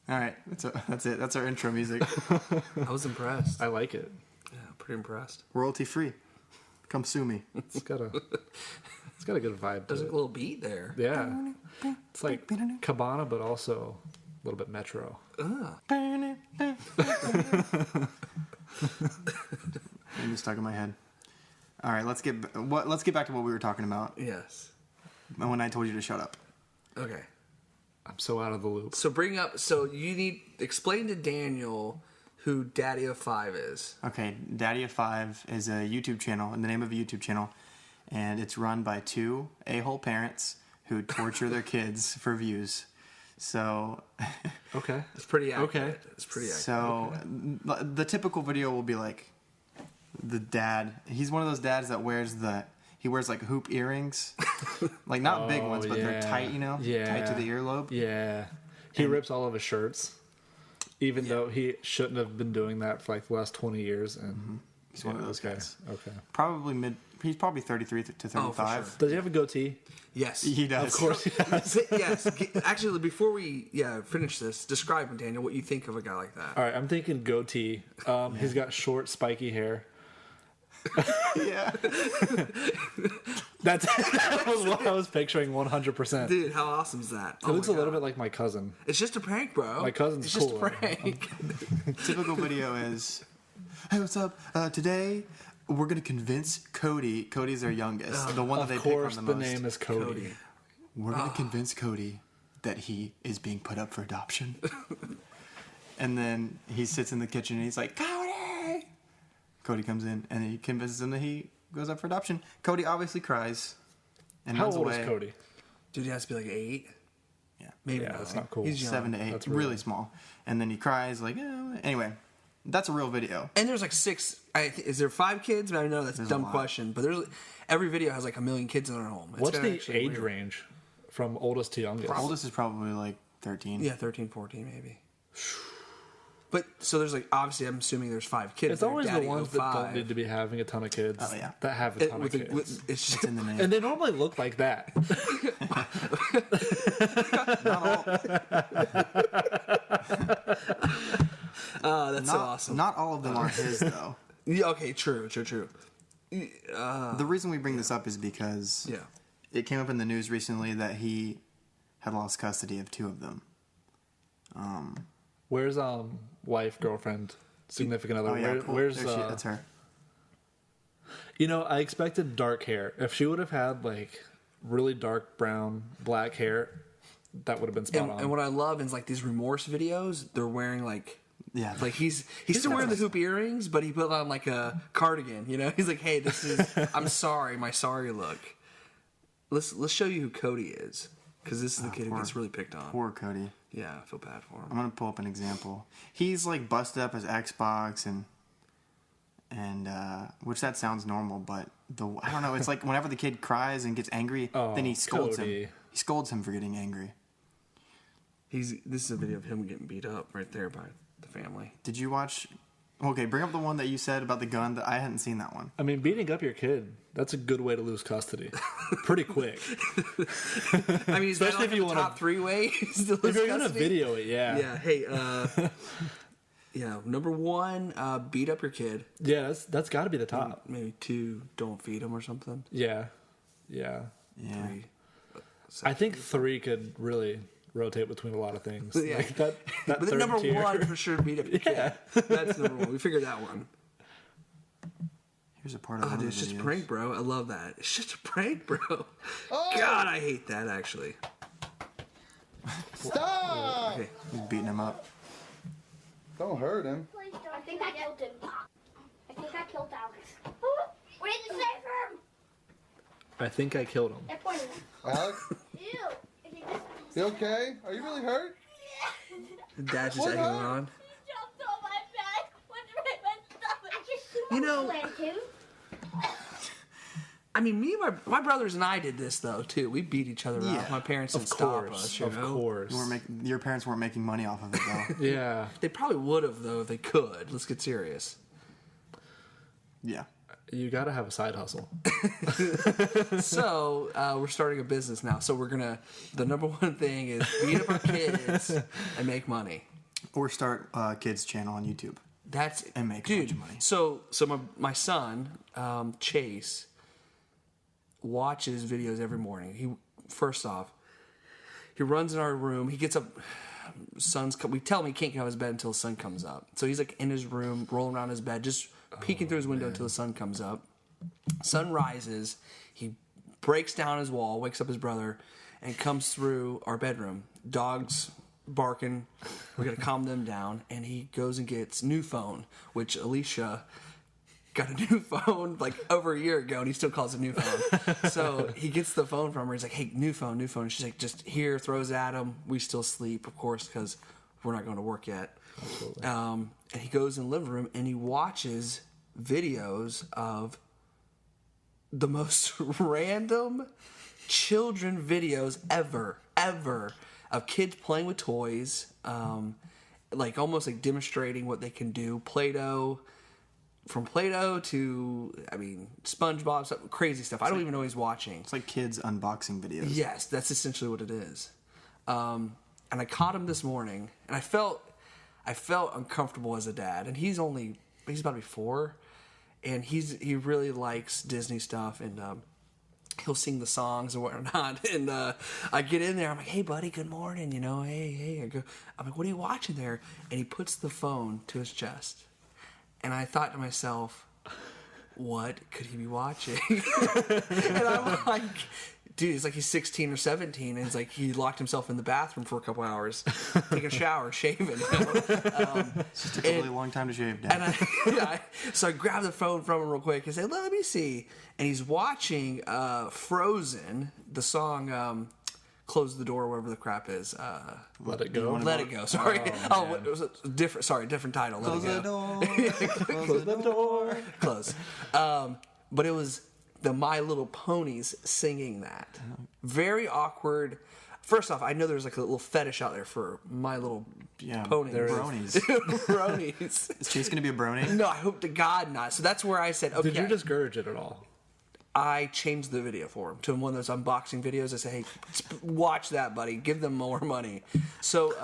All right, that's it. That's our intro music. I was impressed. I like it. Yeah, pretty impressed. Royalty free. Come sue me. It's got a good vibe to There's a it. little beat there. Yeah. It's like Cabana, but also a little bit Metro. I'm just stuck in my head. All right, let's get back to what we were talking about Yes. when I told you to shut up. Okay. I'm so out of the loop. So explain to Daniel who Daddy of Five is. Okay, Daddy of Five is a YouTube channel, in the name of a YouTube channel, and it's run by two a-hole parents who torture their kids for views. So, Okay. It's pretty accurate. Okay. It's pretty accurate. so the typical video will be like the dad. He's one of those dads that wears like hoop earrings, like not big ones, but they're tight, tight to the earlobe. Yeah. He rips all of his shirts, even though he shouldn't have been doing that for like the last 20 years. And He's one of those guys. Okay. He's probably 33 to 35. sure. Does he have a goatee? Yes. He does. Of course he does. Yes. Actually, before we finish this, describe, Daniel, what you think of a guy like that. All right, I'm thinking goatee. He's got short, spiky hair. Yeah. That was what I was picturing 100%. Dude, how awesome is that? It looks a little bit like my cousin. It's just a prank, bro. My cousin's It's just a cool. prank. Typical video is, hey, what's up? Today we're gonna convince Cody. Cody's their youngest, the one that Of they pick on course, the the most. name is Cody. We're gonna convince Cody that he is being put up for adoption. And then he sits in the kitchen and he's like, Cody! Cody comes in and he convinces him that he goes up for adoption. Cody obviously cries and How runs old away. is Cody? Dude, he has to be like 8. Yeah. Maybe Yeah, 9. that's not cool. He's young. 7 to 8. That's really really- small. And then he cries like, anyway, that's a real video. And there's like 6. Is there 5 kids? I know that's a dumb lot. question, but every video has like 1 million kids in their home. It's What's kinda the actually age weird. range from oldest to youngest? Oldest is probably like 13. Yeah, 13, 14 maybe. But so there's like obviously I'm assuming there's 5 kids. It's there. always the Daddy ones of that 5. don't need to be having a ton of kids. Oh, yeah. That have a ton of kids. It's just, It's in the name. And they normally look like that. that's so awesome. Not all of them are his, though. Yeah, okay, true. The reason we bring this up is because Yeah. it came up in the news recently that he had lost custody of 2 of them. Where's wife, girlfriend, significant other? Oh, yeah. Where's that's her. I expected dark hair. If she would have had like really dark brown, black hair, that would have been spot on. And what I love is like these remorse videos. They're wearing like he's still wearing the hoop earrings, but he put on like a cardigan. He's like, hey, this is I'm sorry, my sorry look. Let's show you who Cody is, because this is the kid who gets really picked on. Poor Cody. Yeah, I feel bad for him. I'm gonna pull up an example. He's like busted up his Xbox and which that sounds normal, but I don't know. It's like whenever the kid cries and gets angry, then he scolds Cody. him. He scolds him for getting angry. This is a video of him getting beat up right there by the family. Did you watch? Okay, bring up the one that you said about the gun. That I hadn't seen that one. I mean, beating up your kid—that's a good way to lose custody, pretty quick. I mean, is that Especially like if you the wanna- top 3 ways to lose If you're gonna custody? video it, yeah, Yeah. Hey. Number 1, beat up your kid. yeah, that's got to be the top. Maybe 2, don't feed him or something. Yeah. 3. I think 3 could really rotate between a lot of things. Yeah. Like that But then third number tier. 1 for sure, beat up your kid. That's number 1. We figured that one. Here's a part of Oh, one dude, of it's the just a videos. prank, bro. I love that. It's just a prank, bro. God, I hate that, actually. Stop! Okay. He's beating him up. Don't hurt him. I think I killed him. I think I killed Alex. We need to save him. I think I killed him. They're pointing. Alex, Ew. you okay? Are you really hurt? The dad's just What egging happened? on. Jumped on my back. Went to my stomach. You know- Went to. I mean, me and my brothers and I did this, though, too. We beat each other Yeah, up. My parents Of didn't stop course, us, you of know? course. Your parents weren't making money off of it, though. Yeah, They probably would have, though, if they could. Let's get serious. Yeah. you got to have a side hustle. So, we're starting a business now. So, the number 1 thing is beat up our kids and make money. Or start a kids channel on YouTube. That's And make a dude. bunch of money. So my son Chase watches videos every morning. He runs in our room. He gets up. We tell him he can't get out of his bed until the sun comes up. So he's like in his room, rolling around his bed, just peeking through his window until the sun comes up. Sun rises. He breaks down his wall, wakes up his brother, and comes through our bedroom. Dogs barking. We're gonna calm them down, and he goes and gets new phone, which Alicia got a new phone like over a year ago, and he still calls it new phone. So he gets the phone from her. He's like, "Hey, new phone, new phone." And she's like, "Just here," throws it at him. We still sleep, of course, because we're not going to work yet. And he goes in the living room and he watches videos of the most random children videos ever of kids playing with toys, like almost like demonstrating what they can do. Play-Doh. From Play-Doh to, SpongeBob, stuff, crazy stuff. I don't even know what he's watching. It's like kids unboxing videos. Yes, that's essentially what it is. And I caught him this morning, and I felt uncomfortable as a dad. And he's about to be 4, and he really likes Disney stuff, and he'll sing the songs and whatnot. And I get in there, I'm like, "Hey, buddy, good morning." Hey. I'm like, "What are you watching there?" And he puts the phone to his chest. And I thought to myself, what could he be watching? And I'm like, dude, it's like he's 16 or 17, and it's like he locked himself in the bathroom for a couple hours, taking a shower, shaving. It's just a really long time to shave, Dad. And so I grabbed the phone from him real quick and said, "Let me see." And he's watching Frozen, the song "Close the Door," whatever the crap is. Let It Go. Let It Go. Sorry. What was it? Different title. Close Let It the Go. door. Close the door. Close. But it was the My Little Ponies singing that. Very awkward. First off, I know there's like a little fetish out there for My Little Ponies. Bronies. Bronies. Is Chase going to be a brony? No, I hope to God not. So that's where I said, okay. Did you discourage it at all? I changed the video for him to one of those unboxing videos. I said, "Hey, watch that, buddy. Give them more money." So,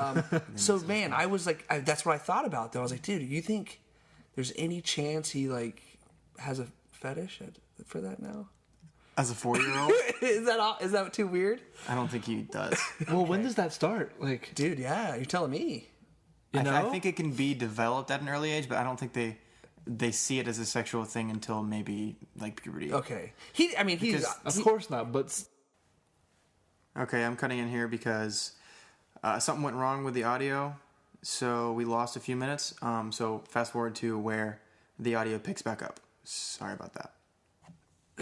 man, I was like, that's what I thought about though. I was like, dude, you think there's any chance he like has a fetish for that now? As a 4-year-old? Is that too weird? I don't think he does. Well, when does that start? Like, Dude, yeah, you're telling me. I think it can be developed at an early age, but I don't think they see it as a sexual thing until maybe like puberty. Okay. of course not, but Okay, I'm cutting in here because something went wrong with the audio, so we lost a few minutes. So fast forward to where the audio picks back up. Sorry about that.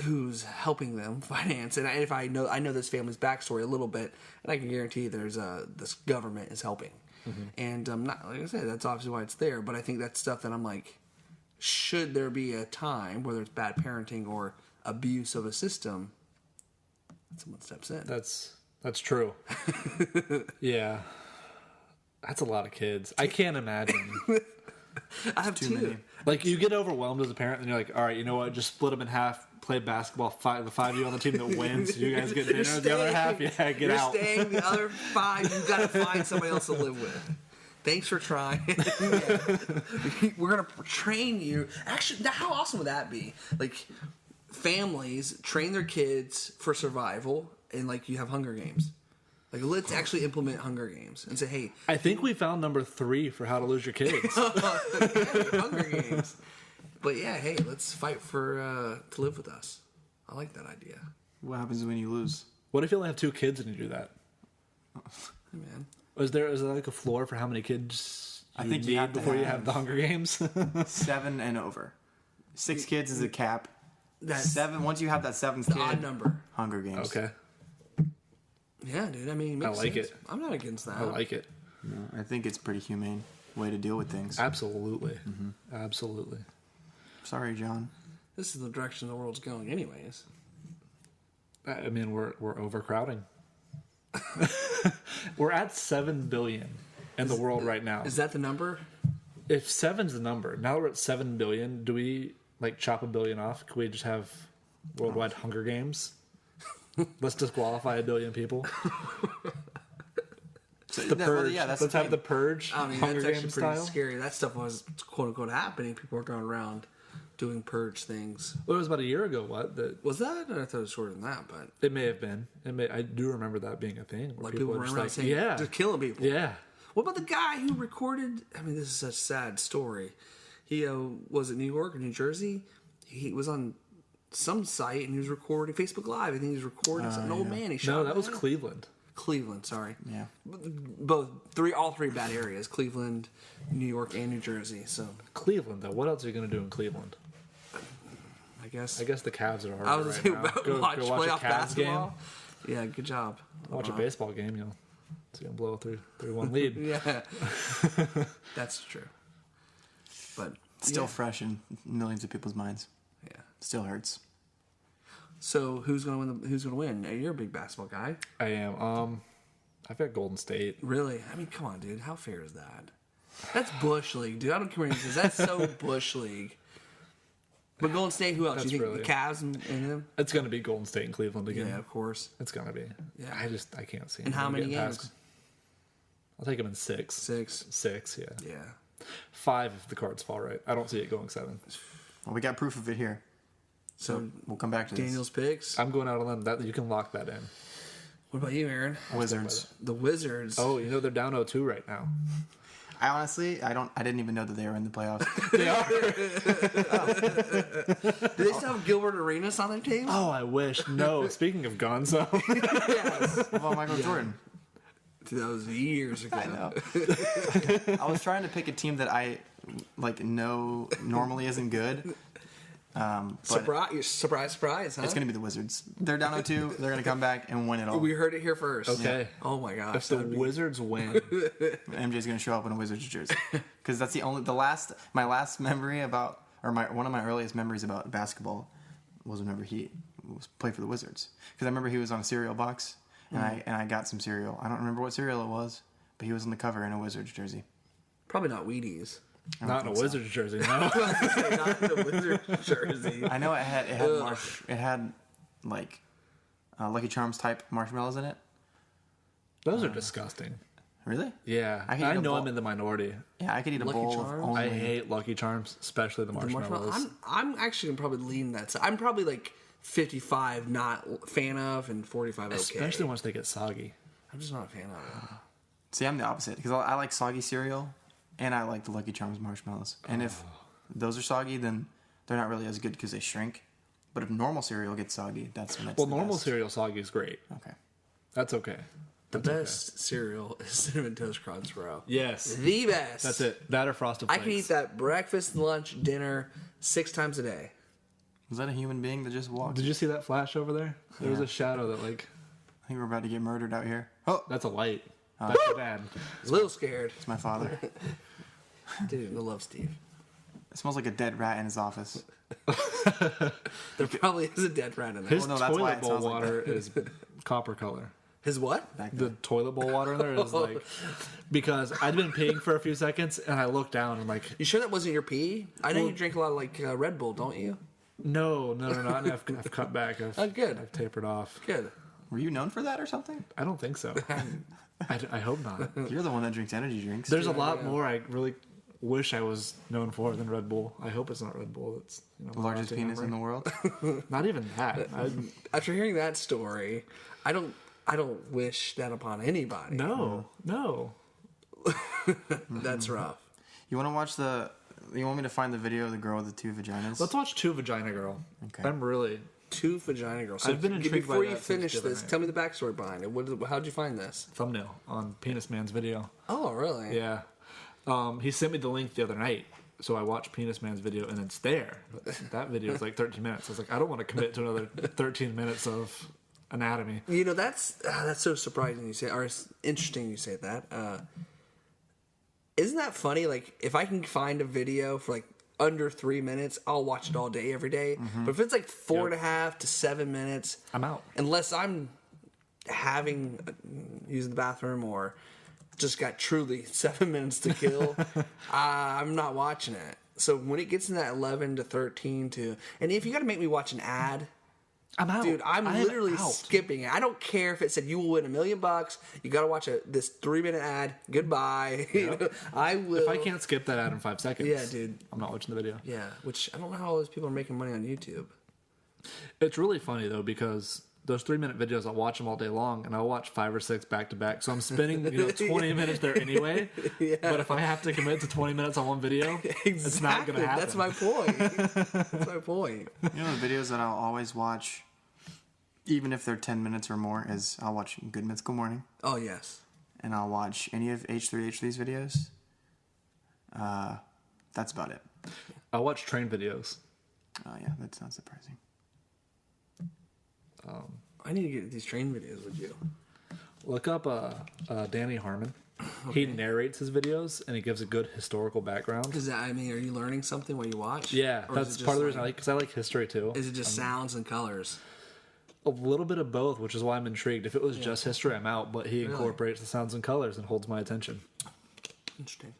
Who's helping them finance? And if I know this family's backstory a little bit, and I can guarantee there's this government is helping. Mm-hmm. And not like I said, that's obviously why it's there. But I think that's stuff that I'm like, should there be a time, whether it's bad parenting or abuse of a system, someone steps in. that's true. Yeah, that's a lot of kids. I can't imagine. I have too many. Like, you get overwhelmed as a parent, and you're like, all right, you know what? Just split them in half. Play basketball. The 5 of you on the team that wins. You guys get dinner. The other half, get you're out. You're staying. The other 5, you've got to find somebody else to live with. Thanks for trying. We're gonna train you. Actually, how awesome would that be? Like, families train their kids for survival, and like you have Hunger Games. Like, let's actually implement Hunger Games and say, hey, I think we found number 3 for how to lose your kids. Hunger Games. But yeah, hey, let's fight for to live with us. I like that idea. What happens when you lose? What if you only have 2 kids and you do that? Hey, man. Is there like a floor for how many kids I think you need have to before you have- have the Hunger Games? 7 and over. 6 kids is a cap. That's 7. Once you have that 7th the kid, odd number. Hunger Games. Okay, Yeah, dude. I mean, it makes I like sense. it. I'm not against that. I like it. No, I think it's a pretty humane way to deal with things. Absolutely, absolutely. Sorry, John. This is the direction the world's going, anyways. I mean, we're overcrowding. We're at 7 billion in the world right now. Is that the number? If 7's the number, now we're at 7 billion. Do we like chop a billion off? Could we just have worldwide Hunger Games? Let's disqualify a billion people. The Purge. Yeah, that's Let's the have thing. the Purge. I mean, Hunger that's actually Games pretty style. scary. That stuff was quote unquote happening. People were going around doing purge things. Well, it was about a year ago. What? Was that? I thought it was shorter than that, but It may have been. I do remember that being a thing. Where like people were were just around like, saying, yeah, just killing people. yeah. What about the guy who recorded? I mean, this is such a sad story. He was it New York or New Jersey? He was on some site and he was recording Facebook Live. I think he was recording an old man. He shot. No, a that was man. Cleveland. Cleveland. Sorry. Yeah. All three bad areas: Cleveland, New York, and New Jersey. So Cleveland, though. What else are you going to do in Cleveland? I guess the Cavs are hard I was right saying now. about Go watch a playoff Cavs basketball. Yeah, good job. game. Watch a baseball game. You'll see them blow a 3-1 lead. Yeah, that's true. But Still fresh in millions of people's minds. yeah. Still hurts. So who's gonna win? Who's gonna win? You're a big basketball guy. I am. I've got Golden State. Really? I mean, come on, dude. How fair is that? That's Bush League, dude. I don't care what he says. That's so Bush League. But Golden State, who else? That's You think really- the Cavs and them? It's going to be Golden State and Cleveland again. Yeah, of course. It's going to be. Yeah. I can't see. And them how many getting past- games? I'll take them in 6. 6. 6, yeah. Yeah. 5 if the cards fall right. I don't see it going 7. Well, we got proof of it here. So We'll come back to Daniel's picks. I'm going out on them. That you can lock that in. What about you, Aaron? this. Wizards. The Wizards. Oh, you know they're down 0-2 right now. I honestly, I didn't even know that they were in the playoffs. They are. Do they still have Gilbert Arenas on their team? Oh, I wish. No. Speaking of Gonzo, Yes. What about Michael Jordan? Dude, that was years ago. I know. I was trying to pick a team that I know normally isn't good. But Surprise, huh? it's going to be the Wizards. They're down 0-2. They're going to come back and win it all. We heard it here first. okay. Oh my gosh. If the Wizards win, MJ's going to show up in a Wizards jersey because that's my last memory about, or one of my earliest memories about basketball was whenever he played for the Wizards. Because I remember he was on a cereal box and I got some cereal. I don't remember what cereal it was, but he was on the cover in a Wizards jersey. Probably not Wheaties. not in a Wizards jersey. No. Not in the Wizards jersey. I know it had like Lucky Charms type marshmallows in it. Those are disgusting. Really? Yeah. I I, can eat a know bowl. I'm in the minority. Yeah, I could eat a Lucky bowl Charms? of only. I hate Lucky Charms, especially the marshmallows. I'm actually gonna probably lean that side. I'm probably like 55 not fan of and 45 okay. Especially once they get soggy. I'm just not a fan of it. See, I'm the opposite because I like soggy cereal, and I like the Lucky Charms marshmallows. And if those are soggy, then they're not really as good because they shrink. But if normal cereal gets soggy, that's when it's Well, the normal best. cereal soggy is great. Okay. That's okay. The best cereal is Cinnamon Toast Crunch, bro. Yes. The best. That's it. That or Frosted I Flakes. can eat that breakfast, lunch, dinner 6 times a day. Was that a human being that just walked? Did you see that flash over there? There was Yeah. a shadow that I think we're about to get murdered out here. Oh, that's a light. That's bad. A little scared. it's my father. Dude, I love Steve. It smells like a dead rat in his office. There probably is a dead rat in there. His no, that's why toilet it bowl sounds like water is copper color. His what? Back The then. toilet bowl water in there is like because I'd been peeing for a few seconds and I looked down and like You sure that wasn't your pee? I know you drink a lot of like Red Bull, don't you? no. I've cut back. Oh, good. I've tapered off. Good. Were you known for that or something? I don't think so. I hope not. You're the one that drinks energy drinks. There's a lot more I really wish I was known for than Red Bull. I hope it's not Red Bull. That's the largest penis in the world. Not even that. After hearing that story, I don't wish that upon anybody. No. That's rough. You want to watch You want me to find the video of the girl with the 2 vaginas? Let's watch Two Vagina Girl. Okay. I'm really 2 vagina girls. I've been intrigued before by you that since finish the other this, night. tell me the backstory behind it. How'd you find this? thumbnail on Penis Man's video. Oh, really? Yeah. He sent me the link the other night. So I watched Penis Man's video and it's there. That video is like 13 minutes. I was like, I don't want to commit to another 13 minutes of anatomy. You know, that's so surprising you say, or it's interesting you say that. Isn't that funny? Like, if I can find a video for like under 3 minutes, I'll watch it all day, every day. But if it's like 4.5 to 7 minutes, I'm out. Unless I'm using the bathroom or just got truly 7 minutes to kill, I'm not watching it. So when it gets in that 11 to 13 and if you got to make me watch an ad, I'm out. Dude, I'm I am literally out. skipping it. I don't care if it said you will win $1 million. You got to watch this 3-minute ad. Goodbye. I will. If I can't skip that ad in 5 seconds, Yeah, dude. I'm not watching the video. Yeah, which I don't know how all those people are making money on YouTube. It's really funny though because those 3-minute videos, I'll watch them all day long, and I'll watch 5 or 6 back to back. So I'm spending 20 minutes there anyway. Yeah. But if I have to commit to 20 minutes on one video, it's not going to happen. That's my point. That's my point. You know the videos that I'll always watch, even if they're 10 minutes or more, is I'll watch Good Mythical Morning, Oh yes. and I'll watch any of H3H3's videos. That's about it. I watch train videos. Oh yeah, that's not surprising. I need to get these train videos with you. Look up Danny Harmon. He narrates his videos and he gives a good historical background. Does that, I mean, are you learning something when you watch? Yeah, Or is that's it part of the just reason I like because I like history too. Is it just sounds and colors? A little bit of both, which is why I'm intrigued. If it was just history, I'm out. But he Really? incorporates the sounds and colors and holds my attention. Interesting.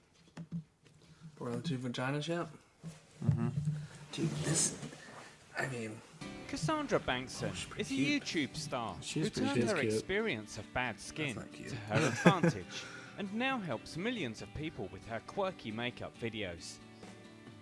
We're on the 2 vaginas yet? Mm-hmm. Dude, this... I mean... Cassandra Bankson is a YouTube star She's who pretty turned her cute. experience of bad skin not cute. to her advantage and now helps millions of people with her quirky makeup videos.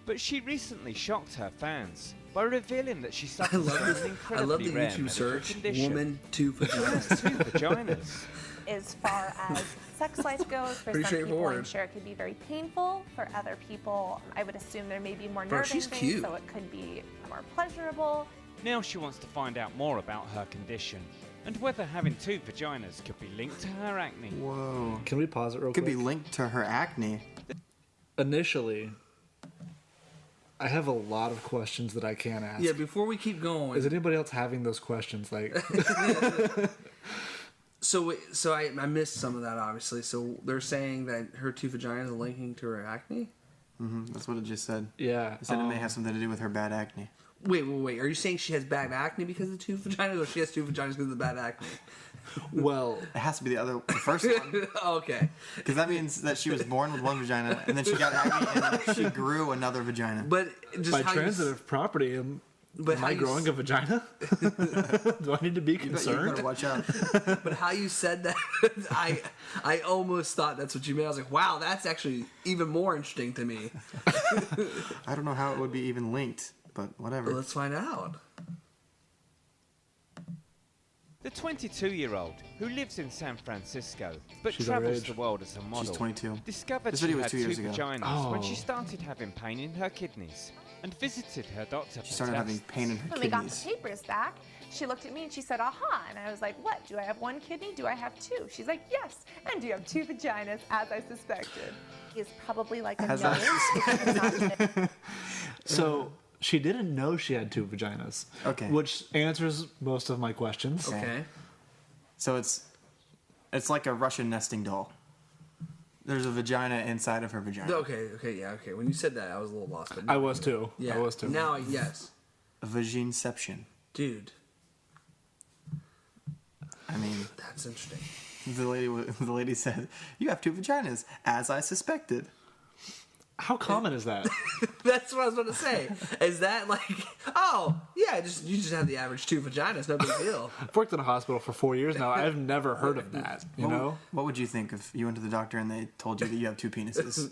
But she recently shocked her fans by revealing that she I suffers love from an this. I incredibly love the rare YouTube medical search. condition. Woman 2 She vaginas. has 2 vaginas. As far as sex life goes, for Pretty some people, straightforward. I'm sure it could be very painful. For other people, I would assume there may be more Bro, nerve she's endings, cute. so it could be more pleasurable. Now she wants to find out more about her condition and whether having 2 vaginas could be linked to her acne. Whoa. Can we pause it real Could quick? be linked to her acne. Initially, I have a lot of questions that I can't ask. Yeah, before we keep going... Is anybody else having those questions? Like, So I missed some of that, obviously. So they're saying that her 2 vaginas are linking to her acne? That's what it just said. yeah, It said it may have something to do with her bad acne. Wait. Are you saying she has bad acne because of the 2 vaginas, or she has 2 vaginas because of the bad acne? well, It has to be the first one. Okay. Because that means that she was born with one vagina, and then she got acne, and then she grew another vagina. But just by how transitive property, am But how I you growing a vagina? Do I need to be You concerned? better watch out. But how you said that, I almost thought that's what you meant. I was like, wow, that's actually even more interesting to me. I don't know how it would be even linked, but whatever. Well, let's find out. The 22-year-old, who lives in San Francisco but She's our travels age. the world as a model, She's 22. discovered This she video was had 2 2 years ago. vaginas when she Oh. started having pain in her kidneys and visited her doctor She for started having tests. pain in her When we got the kidneys. papers back, she looked at me and she said, aha. And I was like, what? Do I have 1 kidney? Do I have 2? She's like, yes. And do you have 2 vaginas, as I suspected? He's probably like a As million. So she didn't know she had 2 vaginas. Okay. Which answers most of my questions. Okay. So it's like a Russian nesting doll. There's a vagina inside of her vagina. Okay. When you said that, I was a little lost. But I was too. yeah. I was too. Now, yes. A vaginception. Dude, I mean, that's interesting. the lady said, "You have 2 vaginas, as I suspected." How common is that? That's what I was about to say. Is that like, oh, yeah, you just have the average 2 vaginas, no big deal. I've worked in a hospital for 4 years now. I've never heard of that. You know? What would you think if you went to the doctor and they told you that you have 2 penises?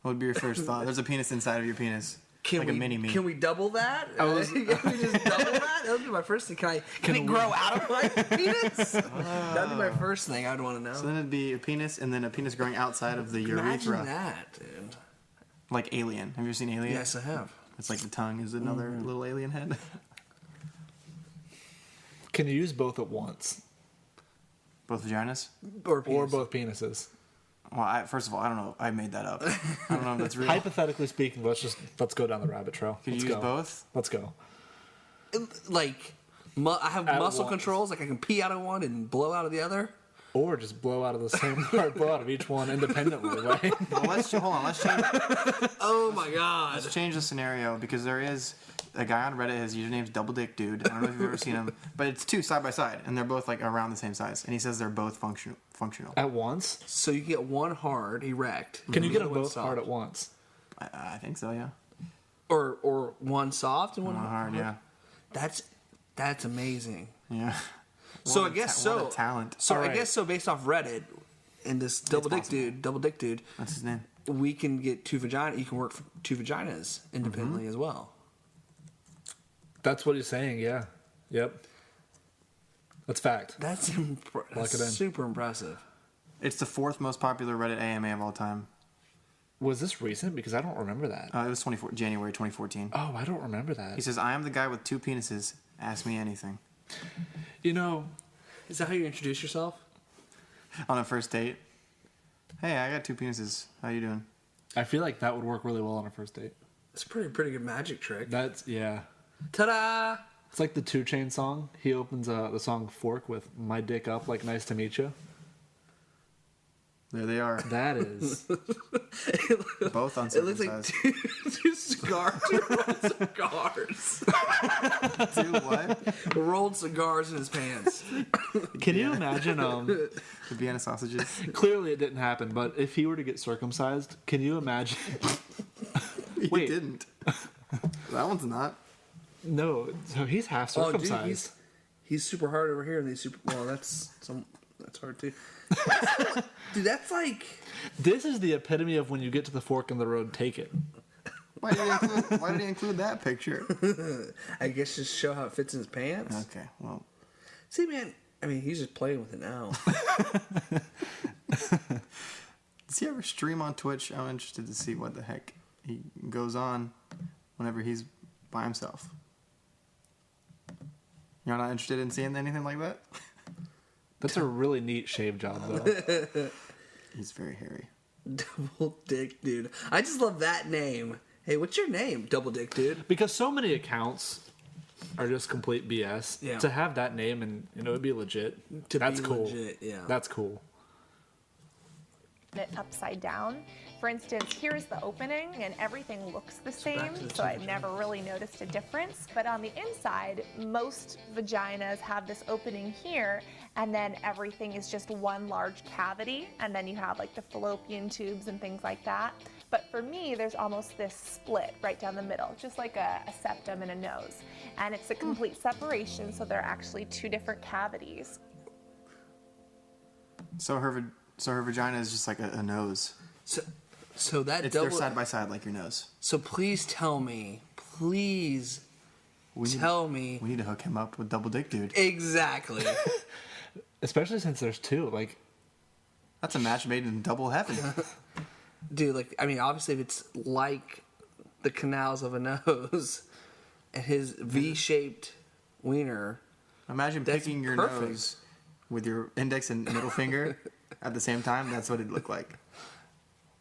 What would be your first thought? There's a penis inside of your penis. Like a mini me. Can we double that? Can we just double that? That would be my first thing. Can it grow out of my penis? That'd be my first thing I'd want to know. So then it'd be a penis and then a penis growing outside of the urethra. Imagine that, dude. Like Alien. Have you ever seen Alien? Yes, I have. It's like the tongue is another little alien head. Can you use both at once? Both vaginas? Or Or both penises? Well, first of all, I don't know. I made that up. I don't know if that's real. Hypothetically speaking, let's go down the rabbit trail. Can you Let's use go. both? Let's go. Like, I have At muscle once. controls. Like I can pee out of one and blow out of the other. Or just blow out of the same part, blow out of each one independently, right? Well, hold on. Let's change. Oh my god. Let's change the scenario because there is a guy on Reddit. His username's Double Dick Dude. I don't know if you've ever seen him, but it's 2 side by side, and they're both like around the same size. And he says they're both functional. At once? So you get one hard erect. Can you get them one both soft. hard at once? I think so. Yeah. Or one soft and one One hard. Yeah. That's That's amazing. Yeah. So What I a guess what a talent. So I Alright. guess so. Based off Reddit, and this double dick dude, What's his name? we can get two vaginas. You can work for two vaginas independently as well. That's what he's saying. Yeah. Yep. That's fact. That's Lock it in. super impressive. It's the 4th most popular Reddit AMA of all time. Was this recent? Because I don't remember that. It was January 2014. Oh, I don't remember that. He says, "I am the guy with 2 penises. Ask me anything." You know, Is that how you introduce yourself? On a first date. Hey, I got 2 penises. How you doing? I feel like that would work really well on a first date. It's a pretty good magic trick. That's, yeah. Ta-da! It's like the 2 Chainz song. He opens the song Fork with "My dick up like nice to meet you." There they are. That is. Both It looks like uncircumcised. two cigars. Two rolled cigars. 2 what? Rolled cigars in his pants. Can you imagine? The Vienna sausages. Clearly, it didn't happen. But if he were to get circumcised, can you imagine? He Wait. didn't. That one's not. No, so he's half Oh, circumcised. dude, he's super hard over here, and he's super. Well, that's hard too. Dude, that's like. This is the epitome of when you get to the fork in the road, take it. Why did he include that picture? I guess just show how it fits in his pants. Okay, well, See, man. I mean, he's just playing with it now. does he ever stream on Twitch? I'm interested to see what the heck he goes on whenever he's by himself. You're not interested in seeing anything like that? That's a really neat shave job, though. He's very hairy. Double Dick Dude. I just love that name. Hey, what's your name? Double Dick Dude. Because so many accounts are just complete BS. Yeah. To have that name and it'd be legit. That's be cool. legit, yeah. That's cool. It upside down. For instance, here's the opening and everything looks the same, so I never really noticed a difference. But on the inside, most vaginas have this opening here, and then everything is just one large cavity, and then you have like the fallopian tubes and things like that. But for me, there's almost this split right down the middle, just like a septum and a nose. And it's a complete separation, so they're actually 2 different cavities. So her vagina is just like a nose. So that They're double. side by side like your nose. So please tell me. Please We need, tell me. we need to hook him up with Double Dick Dude. Exactly. Especially since there's 2. Like, That's a match made in double heaven. Dude, like, I mean, obviously, if it's like the canals of a nose and his V-shaped wiener. Imagine That's picking your perfect. nose with your index and middle finger at the same time. That's what it'd look like.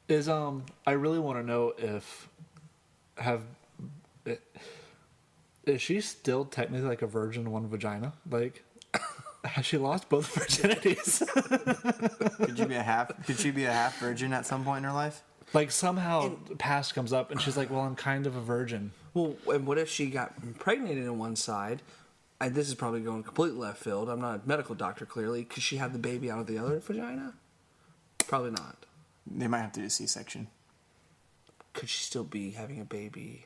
I really want to know is she still technically like a virgin, one vagina? Like, has she lost both virginities? Could she be a half virgin at some point in her life? Like, somehow past comes up and she's like, well, I'm kind of a virgin. Well, and what if she got impregnated on one side? And this is probably going completely left field. I'm not a medical doctor, clearly. Could she have the baby out of the other vagina? Probably not. They might have to do a C-section. Could she still be having a baby?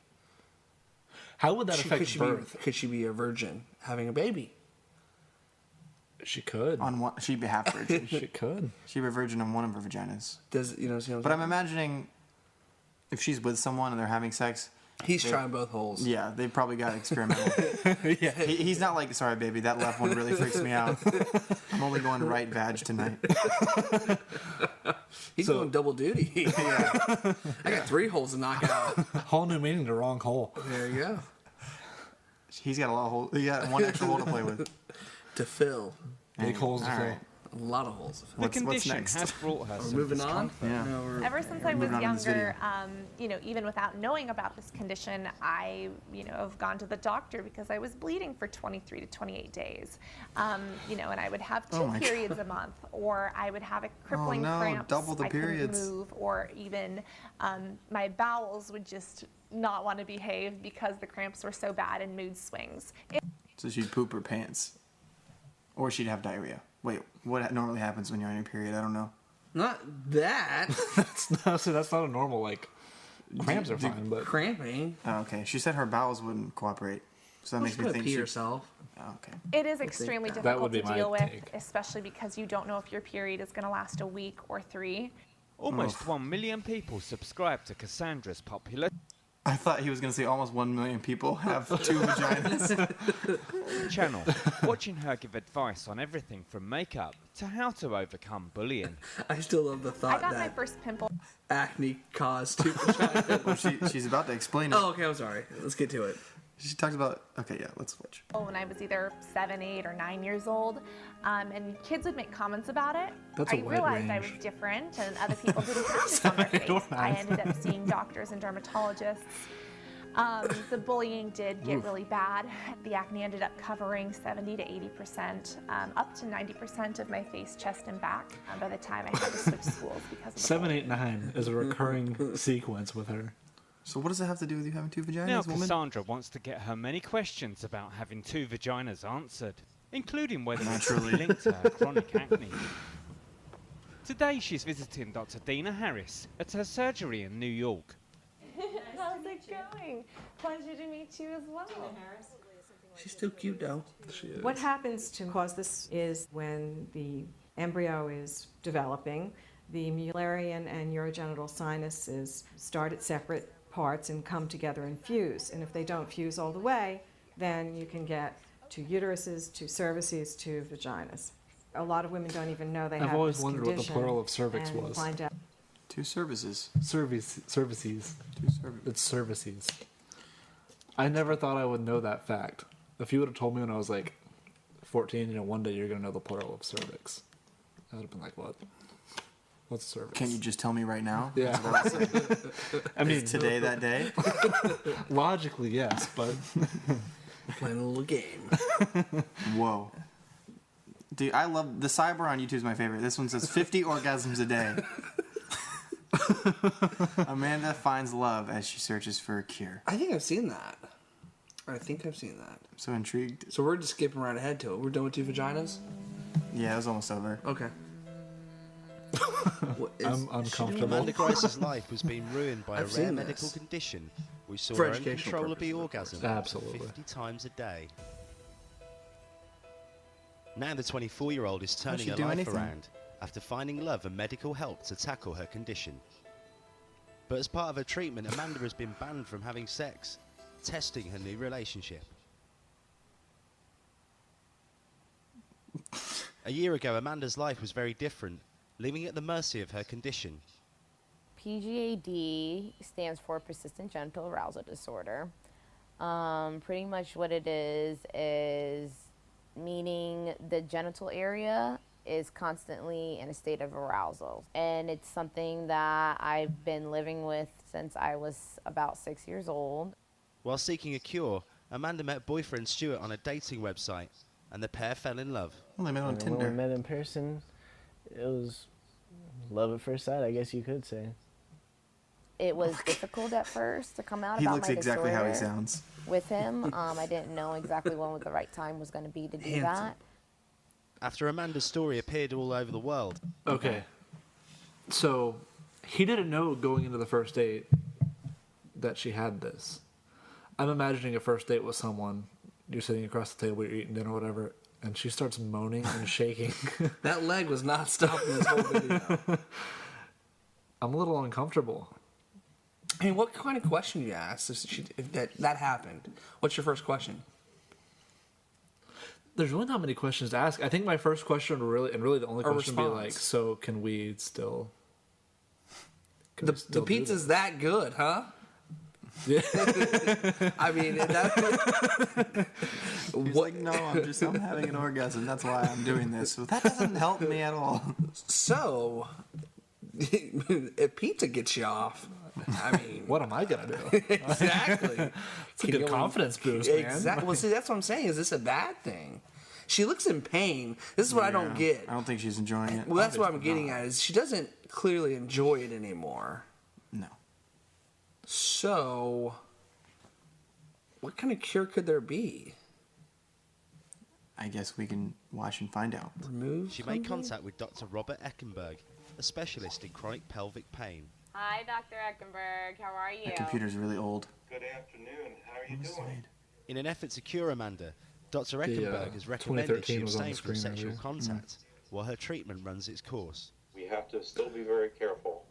How would that affect birth? Could she be a virgin having a baby? She could. She'd be half virgin. She could. She'd be a virgin on one of her vaginas. Does see what I'm But I'm saying? imagining if she's with someone and they're having sex. He's trying both holes. Yeah, they probably got experimental. Yeah. He's not like, sorry, baby, that left one really freaks me out. I'm only going right vag tonight. He's going double duty. Yeah. I got 3 holes to knock out. Whole new meaning to wrong hole. There you go. He's got a lot of holes. He got one extra hole to play with. To fill. Big holes to All fill. right. A lot of holes to fill. The What's condition next? has brought her We're some moving on? discomfort. Yeah. No, we're, Ever since I was moving on to this younger, even without knowing about this condition, I, have gone to the doctor because I was bleeding for 23 to 28 days. And I would have 2 Oh my periods a month, or I would have a crippling no, cramps. double the I couldn't periods. move, or even my bowels would just not want to behave because the cramps were so bad and mood swings. So she'd poop her pants. Or she'd have diarrhea. Wait, what normally happens when you're on your period? I don't know. not that. So that's not a normal, like, cramps are fine, but Cramping. Oh, okay. She said her bowels wouldn't cooperate. So that makes me Just think pee she... yourself. Oh, okay. It is extremely That difficult would be to my deal with, take. especially because you don't know if your period is going to last a week or 3. Almost 1 million people subscribe to Cassandra's popular I thought he was going to say almost 1 million people have 2 vaginas. channel, watching her give advice on everything from makeup to how to overcome bullying. I still love the I thought got my that first pimple acne caused 2 vaginas. Well, she's about to explain it. Oh, okay, I'm sorry. Let's get to it. She talks about... Okay, yeah, let's switch. when I was either 7, 8, or 9 years old, and kids would make comments about it. That's a I wide realized I was range. different, and other people didn't have this on their face. Or I 9. ended up seeing doctors and dermatologists. The bullying did get really bad. The acne ended up covering 70 to 80%, up to 90% of my face, chest, and back by the time I had to switch schools because of the 7, bullying. 8, 9 is a recurring sequence with her. So what does it have to do with you having 2 vaginas, Now woman? Cassandra wants to get her many questions about having 2 vaginas answered, including whether it's Naturally. linked to her chronic acne. Today she's visiting Dr. Dina Harris at her surgery in New York. How's it going? Pleasure to meet you as well. She's still cute, though. She is. What happens to cause this is when the embryo is developing, the mullerian and urogenital sinuses start at separate parts and come together and fuse. And if they don't fuse all the way, then you can get 2 uteruses, 2 cervices, 2 vaginas. A lot of women don't even know they have I've always this wondered what the condition plural of cervix and was. find out 2 services. Services. 2 services. It's services. I never thought I would know that fact. If you would have told me when I was like 14, one day you're going to know the plural of cervix. I would have been like, what? What's cervix? Can you just tell me right now? Yeah. That's what I said. I mean, Is today that day? logically, yes, but Playing a little game. Whoa. Dude, I love... The sidebar on YouTube is my favorite. This one says 50 orgasms a day. Amanda finds love as she searches for a cure. I think I've seen that. I'm So intrigued. So we're just skipping right ahead to it. We're done with 2 vaginas? Yeah, it was almost over. Okay. I'm uncomfortable. Amanda Grace's life was being ruined by I've a rare seen medical this. condition which saw For her educational uncontrollably purposes, orgasm Absolutely. 50 times a day. Now the 24-year-old is turning she her do life anything? around after finding love and medical help to tackle her condition. But as part of her treatment, Amanda has been banned from having sex, testing her new relationship. A year ago, Amanda's life was very different, leaving at the mercy of her condition. PGAD stands for persistent genital arousal disorder. Pretty much what it is meaning the genital area is constantly in a state of arousal. And it's something that I've been living with since I was about 6 years old. While seeking a cure, Amanda met boyfriend Stuart on a dating website, and the pair fell in love. Well, they met on And when Tinder. we met in person, it was love at first sight, I guess you could say. It was difficult at first to come out He about looks my exactly how he disorder sounds. with him. I didn't know exactly when the right time was going to be to do that. After Amanda's story appeared all over the world, Okay. So he didn't know going into the first date that she had this. I'm imagining a first date with someone. You're sitting across the table, you're eating dinner, whatever, and she starts moaning and shaking. That leg was not stopping this whole video. I'm a little uncomfortable. I mean, what kind of question do you ask if that happened? What's your first question? There's really not many questions to ask. I think my first question really the only A question would be like, response. so can we still... The do pizza's that good, huh? Yeah. I mean, He's like, no, I'm having an orgasm. That's why I'm doing this. So that doesn't help me at all. so if pizza gets you off, I mean, What am I going to do? exactly. It's a good confidence boost, man. Exactly. Well, see, that's what I'm saying. Is this a bad thing? She looks in pain. This is what I don't get. I don't think she's enjoying it. Well, that's what I'm getting at. Is she doesn't clearly enjoy it anymore. No. So, what kind of cure could there be? I guess we can watch and find out. Remove? she made contact with Dr. Robert Eckenberg, a specialist in chronic pelvic pain. Hi, Dr. Eckenberg. How are you? The computer's really old. Good afternoon. How are you doing? In an effort to cure Amanda, Dr. Eckenberg has recommended 2013 she was on the abstain from screen sexual earlier. contact while her treatment runs its course. We have to still be very careful.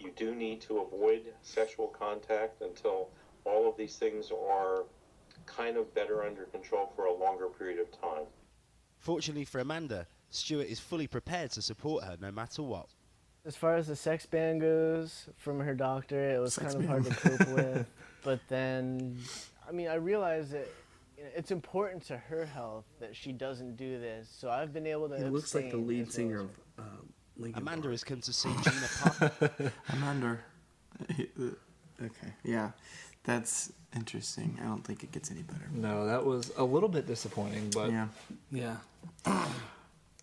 You do need to avoid sexual contact until all of these things are kind of better under control for a longer period of time. Fortunately for Amanda, Stuart is fully prepared to support her no matter what. As far as the sex ban goes, from her doctor, it was kind of hard to cope with. But then, I mean, I realized that it's important to her health that she doesn't do this. So I've been able to. He looks like the abstain lead as singer well of Linkin Amanda Park. has come to see Gina Parker. Amanda. Okay, yeah. That's interesting. I don't think it gets any better. No, that was a little bit disappointing, but Yeah. Yeah.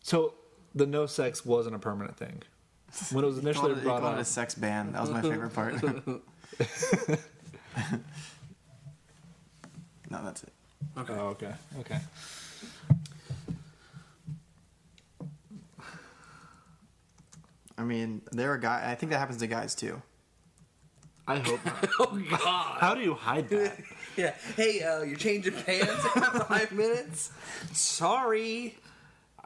So the no sex wasn't a permanent thing. When it was initially He brought called up, it a sex ban. That was my favorite part. No, that's it. Okay. Oh, okay. Okay. I mean, there are guys. I think that happens to guys too. I hope not. Oh God. How do you hide that? Yeah. Hey, you're changing pants every 5 minutes. Sorry.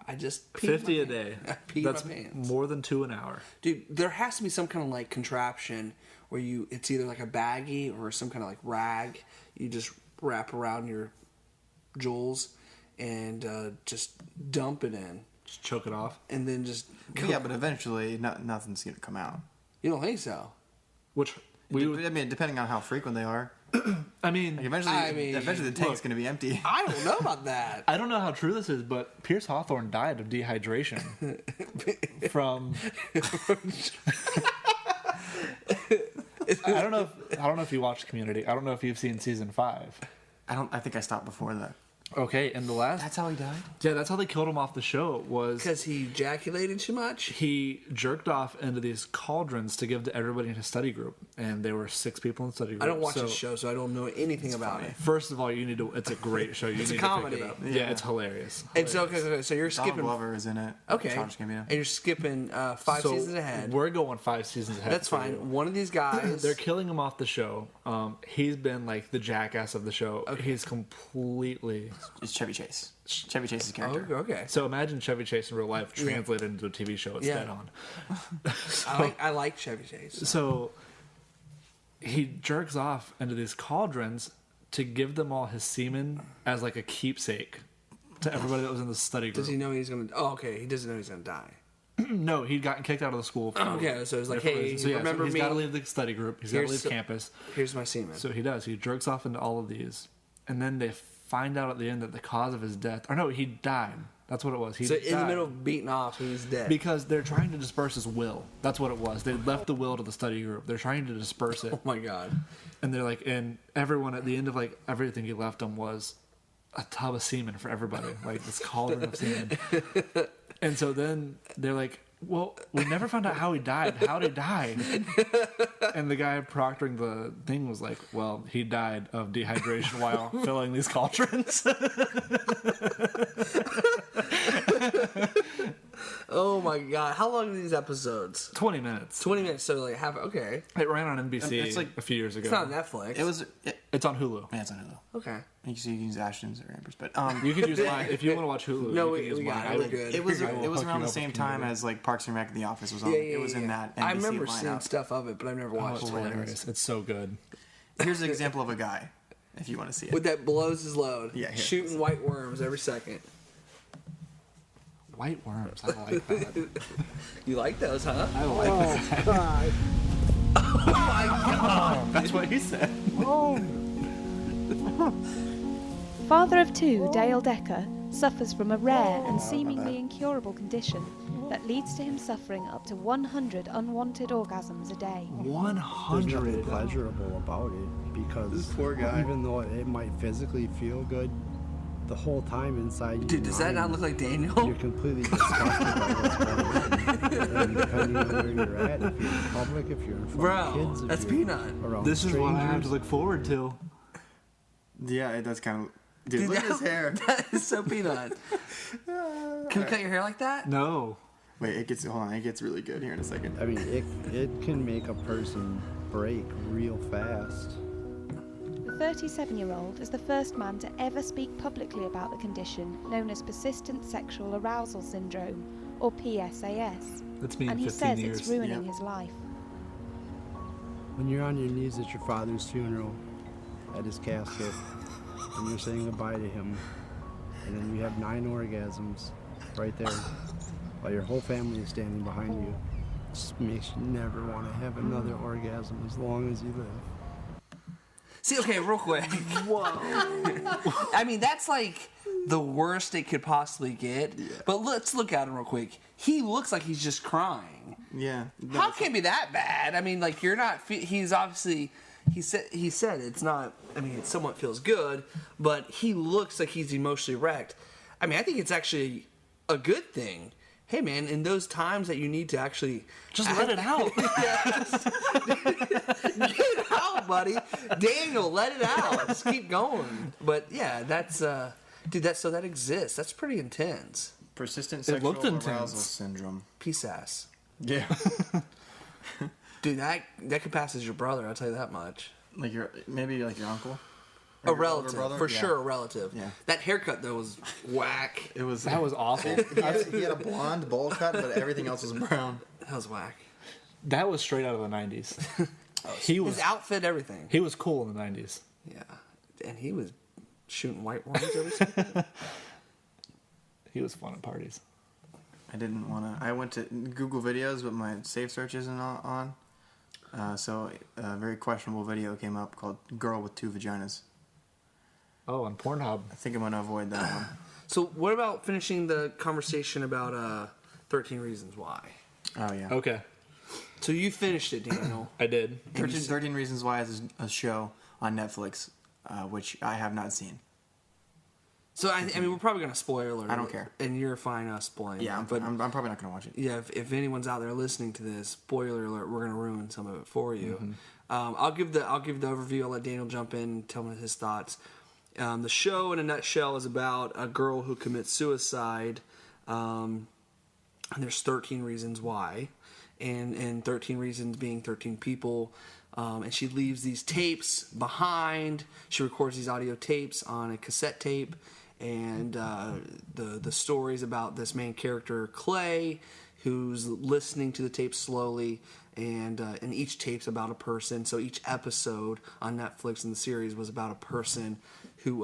I just peed 50 my a day. I peed That's my pants. more than 2 an hour. Dude, there has to be some kind of like contraption where it's either like a baggie or some kind of like rag you just wrap around your jewels and just dump it in. Just choke it off. And then just Yeah, but eventually, nothing's gonna come out. You don't think so? Which I mean, depending on how frequent they are. I mean, Like eventually the tank's gonna be empty. I don't know about that. I don't know how true this is, but Pierce Hawthorne died of dehydration from. I don't know if you watched Community. I don't know if you've seen season 5. I think I stopped before that. Okay, and the last. That's how he died? Yeah, that's how they killed him off the show. Was because he ejaculated too much. He jerked off into these cauldrons to give to everybody in his study group, and there were 6 people in the study group. I don't watch this show, so I don't know anything about it. First of all, you need to. It's a great show. You It's need a to comedy. pick it up. Yeah, it's hilarious. And so, okay, so you're Donald skipping. Glover is in it. Okay, Childish Gambino. and you're skipping 5 So, seasons ahead. We're going 5 seasons ahead. That's for fine. you. One of these guys. They're killing him off the show. He's been like the jackass of the show. Okay. He's completely. It's Chevy Chase. Chevy Chase's character. Oh, okay. So imagine Chevy Chase in real life translated into a TV show it's dead on. I like Chevy Chase. So he jerks off into these cauldrons to give them all his semen as like a keepsake to everybody that was in the study group. Does he know he's gonna? Oh, okay. He doesn't know he's gonna die. No, he'd gotten kicked out of the school. For Okay, so it's like, hey, remember he's me? got to leave the study group. He's got to leave campus. Here's my semen. So he does. He jerks off into all of these, and then they find out at the end that the cause of his death, or no, he died. That's what it was. He So in the died middle of beating off, he's dead. because they're trying to disperse his will. That's what it was. They left the will to the study group. They're trying to disperse it. Oh my god. And they're like, and everyone at the end of like everything he left them was a tub of semen for everybody, like this cauldron of semen. And so then they're like, well, we never found out how he died. How did he die? And the guy proctoring the thing was like, well, he died of dehydration while filling these cauldrons. Oh my god. How long are these episodes? 20 minutes. 20 minutes. So like half. Okay. It ran on NBC It's like- a few years ago. It's not on Netflix. It's on Hulu. Yeah, it's on Hulu. Okay. You can use Ashton's or Amber's, but You can use mine if you want to watch Hulu. No, you can use we mine. got it. We're good. It was I will it was hook around you the up same with time Community. as like Parks and Rec and The Office was on. Yeah, It was in that NBC I remember seeing lineup. stuff of it, but I've never Oh, watched it's it. hilarious. It's so good. Here's an example of a guy, if you want to see it. With that blows his load. Yeah, here. Shooting white worms every second. White worms. I like that. You like those, huh? I like that. Oh my god. That's what he said. Father of 2, Dale Decker, suffers from a rare and seemingly incurable condition that leads to him suffering up to 100 unwanted orgasms a day. 100. There's nothing pleasurable about it because This poor guy. even though it might physically feel good, the whole time inside Dude, your does that not mind, look like Daniel? You're completely disgusted by what's going on. And depending on where you're at, if you're in public, if you're in front Bro, of kids, if that's you're Peanut. around This is strangers. what I have to look forward to. Yeah, it does kind of. Dude, look at his hair. That is so Peanut. Can you cut your hair like that? No. Wait, it gets hold on. It gets really good here in a second. I mean, it can make a person break real fast. 37-year-old is the first man to ever speak publicly about the condition known as persistent sexual arousal syndrome, or PSAS. That's me in and he 15 says years. it's ruining his life. When you're on your knees at your father's funeral, at his casket, and you're saying goodbye to him, and then you have 9 orgasms right there, while your whole family is standing behind you, it just makes you never want to have another orgasm as long as you live. See, okay, real quick. Whoa. I mean, that's like the worst it could possibly get. Yeah. But let's look at him real quick. He looks like he's just crying. Yeah. How can it be that bad? I mean, like, you're not. He's obviously. He said it's not. I mean, it somewhat feels good, but he looks like he's emotionally wrecked. I mean, I think it's actually a good thing. Hey, man, in those times that you need to actually just let it out. Get it out, buddy. Daniel, let it out. Just keep going. But yeah, that's dude. That exists. That's pretty intense. Persistent sexual arousal syndrome. PSAS. Yeah. Dude, that could pass as your brother. I'll tell you that much. Like maybe your uncle. A relative, for sure, a relative. Yeah. That haircut though was whack. That was awful. He had a blonde bowl cut, but everything else was brown. That was whack. That was straight out of the 90s. His outfit, everything. He was cool in the 90s. Yeah, and he was shooting white ones every second. He was fun at parties. I didn't want to. I went to Google videos, but my save search isn't on. So a very questionable video came up called "Girl with 2 Vaginas." Oh, on Pornhub. I think I'm gonna avoid that one. So, what about finishing the conversation about 13 Reasons Why? Oh yeah. Okay. So you finished it, Daniel. I did. 13 Reasons Why is a show on Netflix, which I have not seen. So I mean, we're probably gonna spoiler alert. I don't care, and you're fine us spoiling. Yeah, but I'm probably not gonna watch it. Yeah, if anyone's out there listening to this, spoiler alert, we're gonna ruin some of it for you. Mm-hmm. I'll give the overview. I'll let Daniel jump in and tell me his thoughts. The show, in a nutshell, is about a girl who commits suicide, and there's 13 reasons why, and 13 reasons being 13 people, and she leaves these tapes behind. She records these audio tapes on a cassette tape, and the stories about this main character, Clay, who's listening to the tape slowly, and each tape's about a person. So each episode on Netflix in the series was about a person who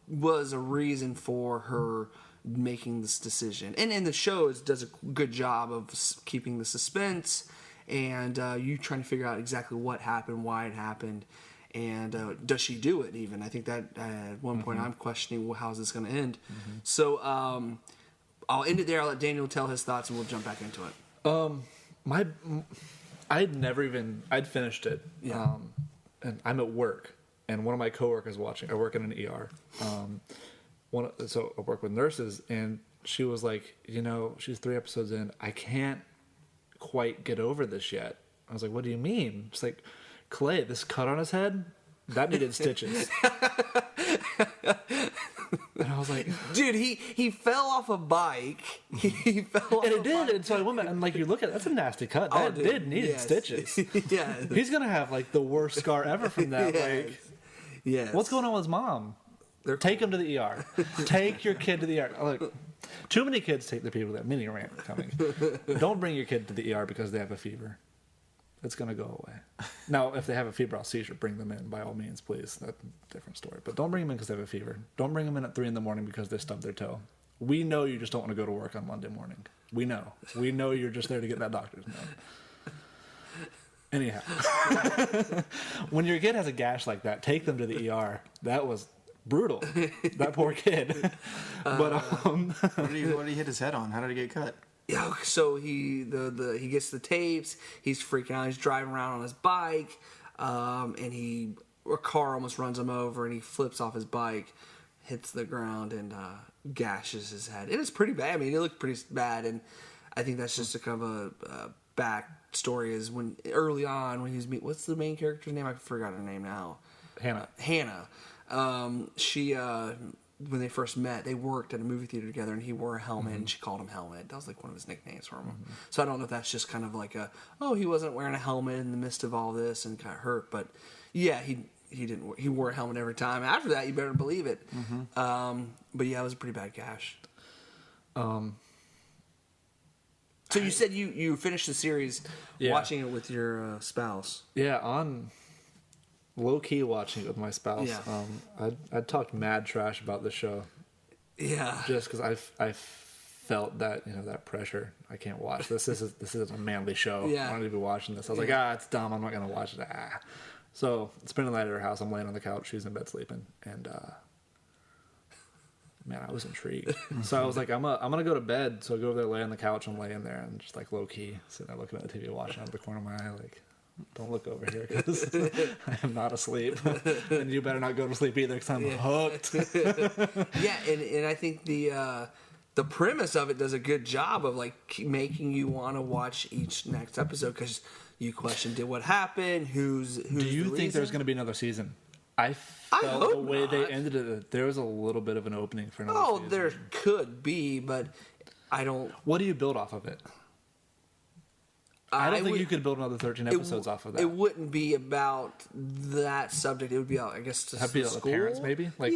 was a reason for her making this decision. And in the show, it does a good job of keeping the suspense and you trying to figure out exactly what happened, why it happened, and does she do it even? I think that at one point I'm questioning, well, how's this going to end? So I'll end it there. I'll let Daniel tell his thoughts and we'll jump back into it. I'd finished it. Yeah. And I'm at work. And one of my coworkers watching. I work in an ER. So I work with nurses, and she was like, she's 3 episodes in. I can't quite get over this yet. I was like, what do you mean? She's like, Clay, this cut on his head, that needed stitches. And I was like, dude, he fell off a bike. He fell off and it did. And so I went back and you look at it, that's a nasty cut. That did need stitches. Yeah. He's gonna have the worst scar ever from that. Yes. Yes. What's going on with his mom? Take him to the ER. Take your kid to the ER. Too many kids take the people that mini rant coming. Don't bring your kid to the ER because they have a fever. It's going to go away. Now, if they have a febrile seizure, bring them in by all means, please. That's a different story. But don't bring them in because they have a fever. Don't bring them in at 3 a.m. because they stubbed their toe. We know you just don't want to go to work on Monday morning. We know. We know you're just there to get that doctor's note. Anyhow, when your kid has a gash like that, take them to the ER. That was brutal. That poor kid. But what did he hit his head on? How did he get cut? Yeah, so he gets the tapes. He's freaking out. He's driving around on his bike, and a car almost runs him over, and he flips off his bike, hits the ground, and gashes his head. And it's pretty bad. I mean, it looked pretty bad, and I think that's just a kind of a back story. Is when early on when he's what's the main character's name? I forgot her name now. Hannah. She when they first met, they worked at a movie theater together, and he wore a helmet, and she called him Helmet. That was one of his nicknames for him. So I don't know if that's just kind of he wasn't wearing a helmet in the midst of all this and got hurt, but yeah, he didn't. He wore a helmet every time. After that, you better believe it. But yeah, it was a pretty bad gash. So you said you finished the series watching it with your spouse. Yeah, on low key watching it with my spouse. Yeah. I talked mad trash about the show. Yeah. Just because I felt that that pressure. I can't watch this. This is a manly show. Yeah. I don't need to be watching this. I was like, it's dumb. I'm not gonna watch it. So spending the night at her house. I'm laying on the couch. She's in bed sleeping, and man, I was intrigued. So I was like, I'm gonna go to bed. So I go over there, lay on the couch. I'm laying there and just like low key sitting there looking at the TV, watching out of the corner of my eye, like, don't look over here because I am not asleep, and you better not go to sleep either because I'm hooked. Yeah, and I think the premise of it does a good job of like making you want to watch each next episode because you question, did what happened? Who's Do you think there's going to be another season? I felt the way they ended it, there was a little bit of an opening for another season. There could be, but I don't. What do you build off of it? I don't think you could build another 13 episodes off of that. It wouldn't be about that subject. It would be, I guess, That'd be school. The parents, maybe. Like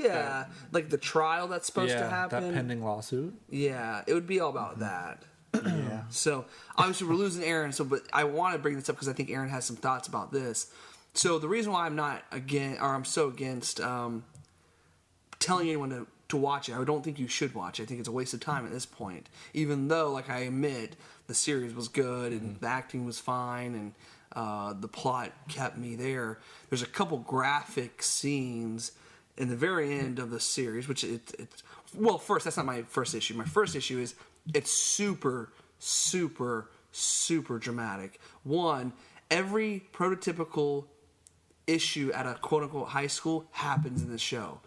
like the trial that's supposed to happen. That pending lawsuit. Yeah, it would be all about that. Yeah. So obviously we're losing Aaron. But I want to bring this up because I think Aaron has some thoughts about this. So the reason why I'm so against telling anyone to watch it, I don't think you should watch it. I think it's a waste of time at this point. Even though, like I admit, the series was good and the acting was fine and the plot kept me there. There's a couple graphic scenes in the very end of the series, which first, that's not my first issue. My first issue is it's super, super, super dramatic. One, every prototypical issue at a quote-unquote high school happens in this show.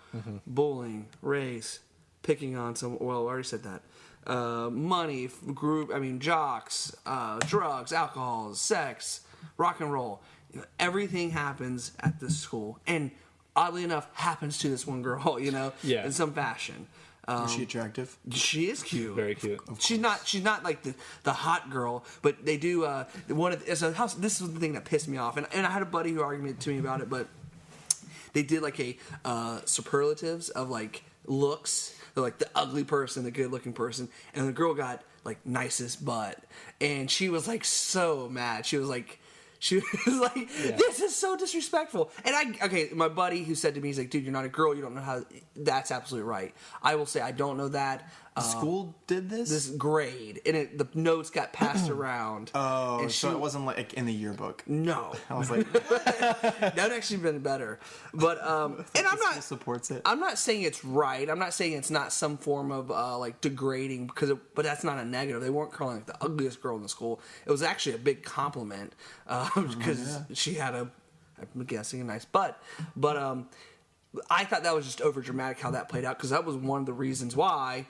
Bullying, race, picking on someone. Well, I already said that. Money, jocks, drugs, alcohol, sex, rock and roll. Everything happens at this school. And oddly enough, happens to this one girl, in some fashion. Is she attractive? She is cute. Very cute. She's not like the hot girl, but they do this is the thing that pissed me off, and I had a buddy who argued to me about it, but they did like a superlatives of like looks. They're like the ugly person, the good looking person, and the girl got like nicest butt, and she was like so mad. She was like, this is so disrespectful. And my buddy who said to me, he's like, dude, you're not a girl. You don't know how. That's absolutely right. I will say I don't know that. The school did this? This grade. And the notes got passed around. Oh, and so it wasn't like in the yearbook. No. I was like, that would actually been better. But, and I'm not. Supports it. I'm not saying it's right. I'm not saying it's not some form of like degrading but that's not a negative. They weren't calling it the ugliest girl in the school. It was actually a big compliment because she had I'm guessing a nice butt. But I thought that was just over dramatic how that played out because that was one of the reasons why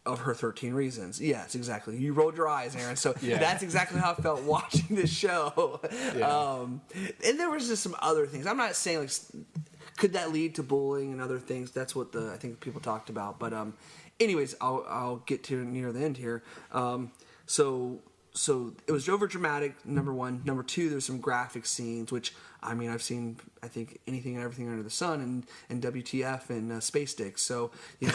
of her 13 reasons. Yes, exactly. You rolled your eyes, Aaron. So that's exactly how I felt watching this show. Yeah. And there was just some other things. I'm not saying like could that lead to bullying and other things. That's what I think people talked about. But anyways, I'll get to near the end here. So it was over dramatic, number one. Number two, there's some graphic scenes, which, I've seen, I think, anything and everything under the sun and WTF and Space Dicks. So, I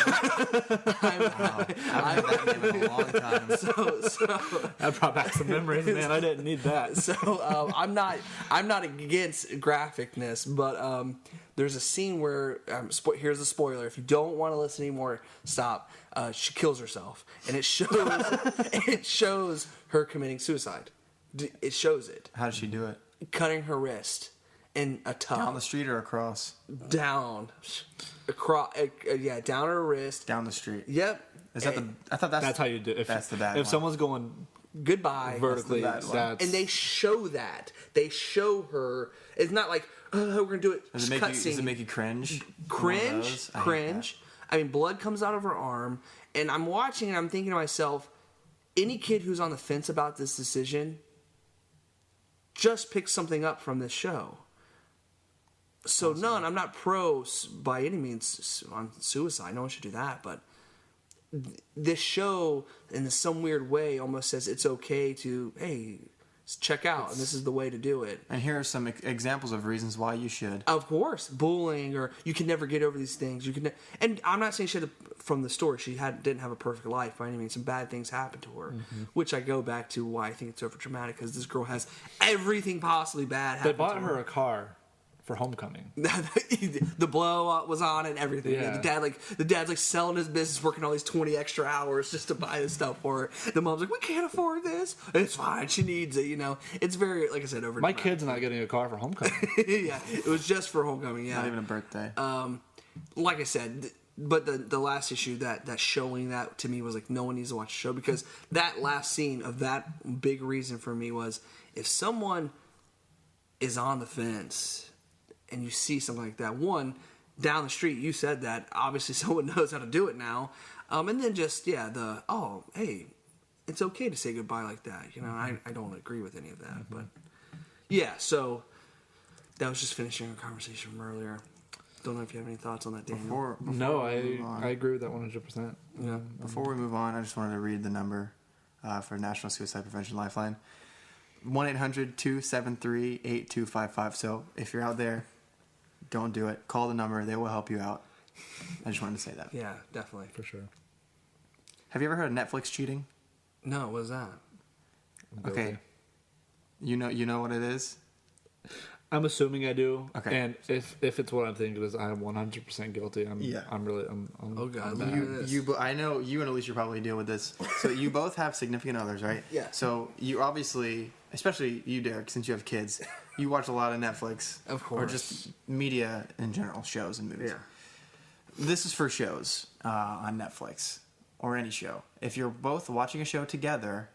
haven't had that name in a long time. So that brought back some memories, man. I didn't need that. So I'm not against graphicness, but there's a scene where, here's a spoiler. If you don't want to listen anymore, stop. She kills herself, and it shows her committing suicide. It shows it. How did she do it? Cutting her wrist in a tub. Down the street or across? Down. Across. Down her wrist. Down the street. Yep. Is that I thought that's how you do it. That's the bad If one. someone's going goodbye vertically, and they show that. They show her. It's not like, we're going to do it. Does it make you cringe? Cringe. Blood comes out of her arm, and I'm watching and I'm thinking to myself, any kid who's on the fence about this decision, just pick something up from this show. So I'm not pro by any means on suicide. No one should do that, but this show, in some weird way, almost says it's okay to, hey, check out, and this is the way to do it. And here are some examples of reasons why you should. Of course, bullying, or you can never get over these things. You can, and I'm not saying she had from the story. She didn't have a perfect life by any means. Some bad things happened to her, which I go back to why I think it's over dramatic, because this girl has everything possibly bad happen. They bought to her a car for homecoming. The blow was on and everything. Yeah. The dad's like selling his business, working all these 20 extra hours just to buy this stuff for her. The mom's like, we can't afford this. It's fine. She needs it. It's very, like I said, over. My kid's not getting a car for homecoming. Yeah, it was just for homecoming. Yeah, Not even a birthday. Like I said. But the last issue that showing that to me was like, no one needs to watch the show, because that last scene of that big reason for me was, if someone is on the fence and you see something like that, one, down the street, you said that, obviously someone knows how to do it now. And then just, hey, it's okay to say goodbye like that. I don't agree with any of that. But, yeah, so that was just finishing our conversation from earlier. Don't know if you have any thoughts on that, Daniel. No, I agree with that 100%. Yeah. Before we move on, I just wanted to read the number for National Suicide Prevention Lifeline. 1-800-273-8255. So if you're out there, don't do it. Call the number. They will help you out. I just wanted to say that. Yeah, definitely. For sure. Have you ever heard of Netflix cheating? No, what is that? Okay. You know what it is? I'm assuming I do. Okay. And if it's what I'm thinking, is I'm 100% guilty. I'm oh god. I know you and Alicia probably deal with this. So you both have significant others, right? Yeah. So you obviously, especially you, Derek, since you have kids, you watch a lot of Netflix. Of course. Or just media in general, shows and movies. Yeah. This is for shows on Netflix or any show. If you're both watching a show together,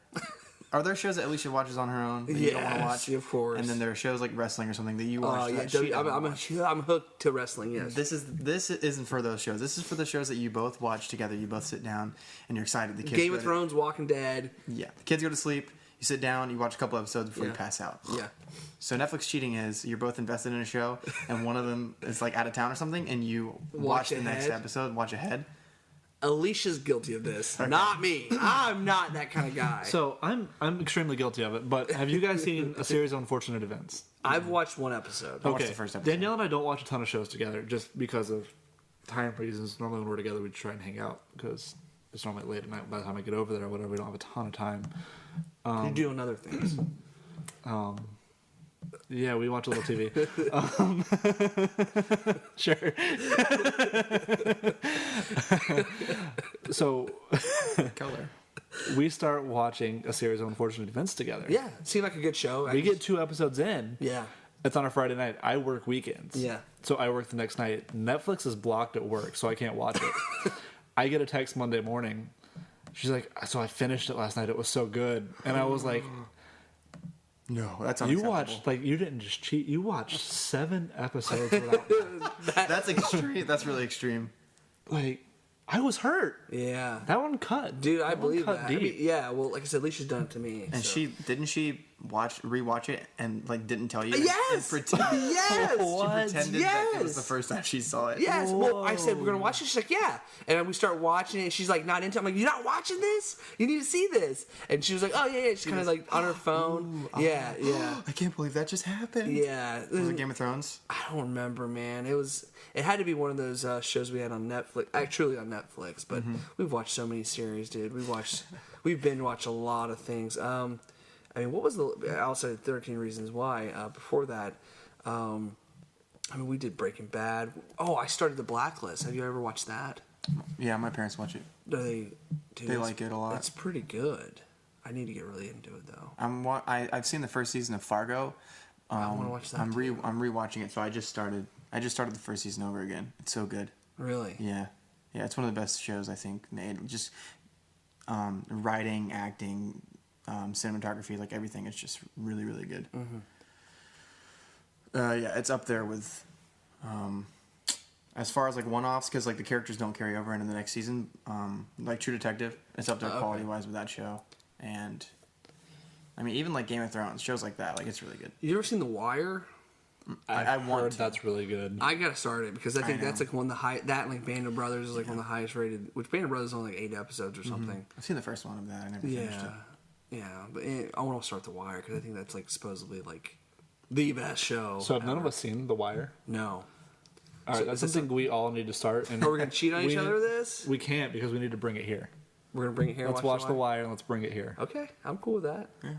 are there shows that Alicia watches on her own that you don't want to watch? Of course. And then there are shows like wrestling or something that you watch. I'm hooked to wrestling. Yes. This isn't for those shows. This is for the shows that you both watch together. You both sit down and you're excited. The kids Game of Thrones, Walking Dead. Yeah. The kids go to sleep. You sit down. You watch a couple episodes before you pass out. Yeah. So Netflix cheating is you're both invested in a show and one of them is like out of town or something, and you watch the next episode. Watch ahead. Alicia's guilty of this, not me. I'm not that kind of guy. So I'm extremely guilty of it. But have you guys seen a series of unfortunate events? I've watched one episode. I watched the first episode. Danielle and I don't watch a ton of shows together just because of time reasons. Normally when we're together, we try and hang out because it's normally late at night. By the time I get over there or whatever, we don't have a ton of time. You're doing other things. Yeah, we watch a little TV. Sure. So, Color. we start watching a series of unfortunate events together. Yeah, it seemed like a good show. We get 2 episodes in. Yeah. It's on a Friday night. I work weekends. Yeah. So I work the next night. Netflix is blocked at work, so I can't watch it. I get a text Monday morning. She's like, so I finished it last night. It was so good. And I was like... No, that's you unacceptable. watched, like, you didn't just cheat. You watched 7 episodes without... That's extreme. That's really extreme. Like, I was hurt. Yeah. That one cut. Dude, I believe that. Deep. I mean, yeah, well, like I said, Alicia's done it to me. And so. didn't she rewatch it and like didn't tell you? Yes! And Yes! She pretended that it was Yes! the first time she saw it. Yes. Well, I said, we're going to watch it. She's like, yeah. And then we start watching it. And she's like, not into it. I'm like, you're not watching this? You need to see this. And she was like, oh, yeah. She's kind of like on her phone. Yeah. I can't believe that just happened. Yeah. Was it Game of Thrones? I don't remember, man. It had to be one of those shows we had on Netflix. Truly on Netflix. But we've watched so many series, dude. We've binge watched a lot of things. I mean, what was outside 13 Reasons Why? Before that, I mean, we did Breaking Bad. Oh, I started The Blacklist. Have you ever watched that? Yeah, my parents watch it. They like it a lot. It's pretty good. I need to get really into it though. I've seen the first season of Fargo. I want to watch that. I'm rewatching it, so I just started the first season over again. It's so good. Really? Yeah, it's one of the best shows I think made. Just writing, acting, cinematography, like everything. It's just really, really good. Yeah, it's up there with as far as like one-offs, because like the characters don't carry over into the next season. Like True Detective, it's up there quality-wise with that show. And I mean, even like Game of Thrones, shows like that, like it's really good. You ever seen The Wire? I heard that's really good. I gotta start it because I think that's like one of the high. That and like Band of Brothers is like one of the highest rated. Which Band of Brothers is only like 8 episodes or something. I've seen the first one of that. I never finished it. Yeah, but I want to start The Wire because I think that's like supposedly like the best show. So have none of us seen The Wire? No. All right, that's something we all need to start. And are we gonna cheat on each other with this? We can't because we need to bring it here. We're gonna bring it here. Let's watch The Wire and let's bring it here. Okay, I'm cool with that. Yeah.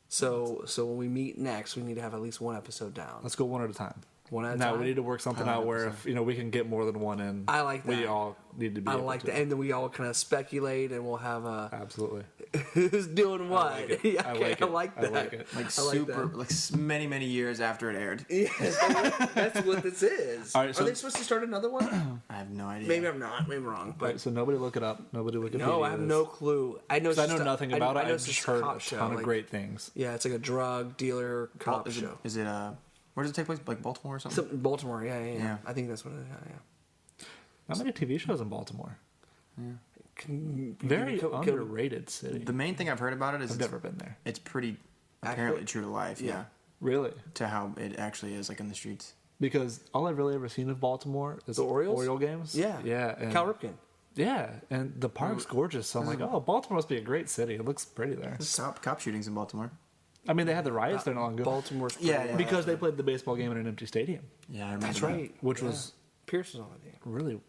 So when we meet next, we need to have at least one episode down. Let's go one at a time. One at a now time. we need to work something out where if we can get more than one in. I like that. We all need to be. I able like to. that, and then we all kind of speculate, and we'll have a absolutely who's doing what. I like it. Yeah, I okay, like I it. like that. I like it. Like I like super, that. like many years after it aired. Yes, that's what this is. All right, so- are they supposed to start another one? I have no idea. Maybe I'm not. Maybe I'm wrong. But Right, so nobody look it up. Nobody look at no, I have no clue. I know. 'Cause I know nothing about it. I know I've just heard a ton of great things. Yeah, it's like a drug dealer cop show. Is it where does it take place? Like Baltimore or something? Baltimore, yeah. I think that's what it is. Yeah. Not many TV shows in Baltimore. Yeah. Very underrated city. The main thing I've heard about it is I've never been there. It's pretty apparently true to life. Yeah. Really? To how it actually is like in the streets. Because all I've really ever seen of Baltimore is The Orioles? Oriole games. Yeah. Yeah. And, Cal Ripken. Yeah, and the park's gorgeous. So I'm like, oh, Baltimore must be a great city. It looks pretty there. There's cop shootings in Baltimore. I mean, they had the riots there not long ago. Baltimore's because they played the baseball game in an empty stadium. Yeah, I remember That's that. right. Which was Pierce was on the team. really.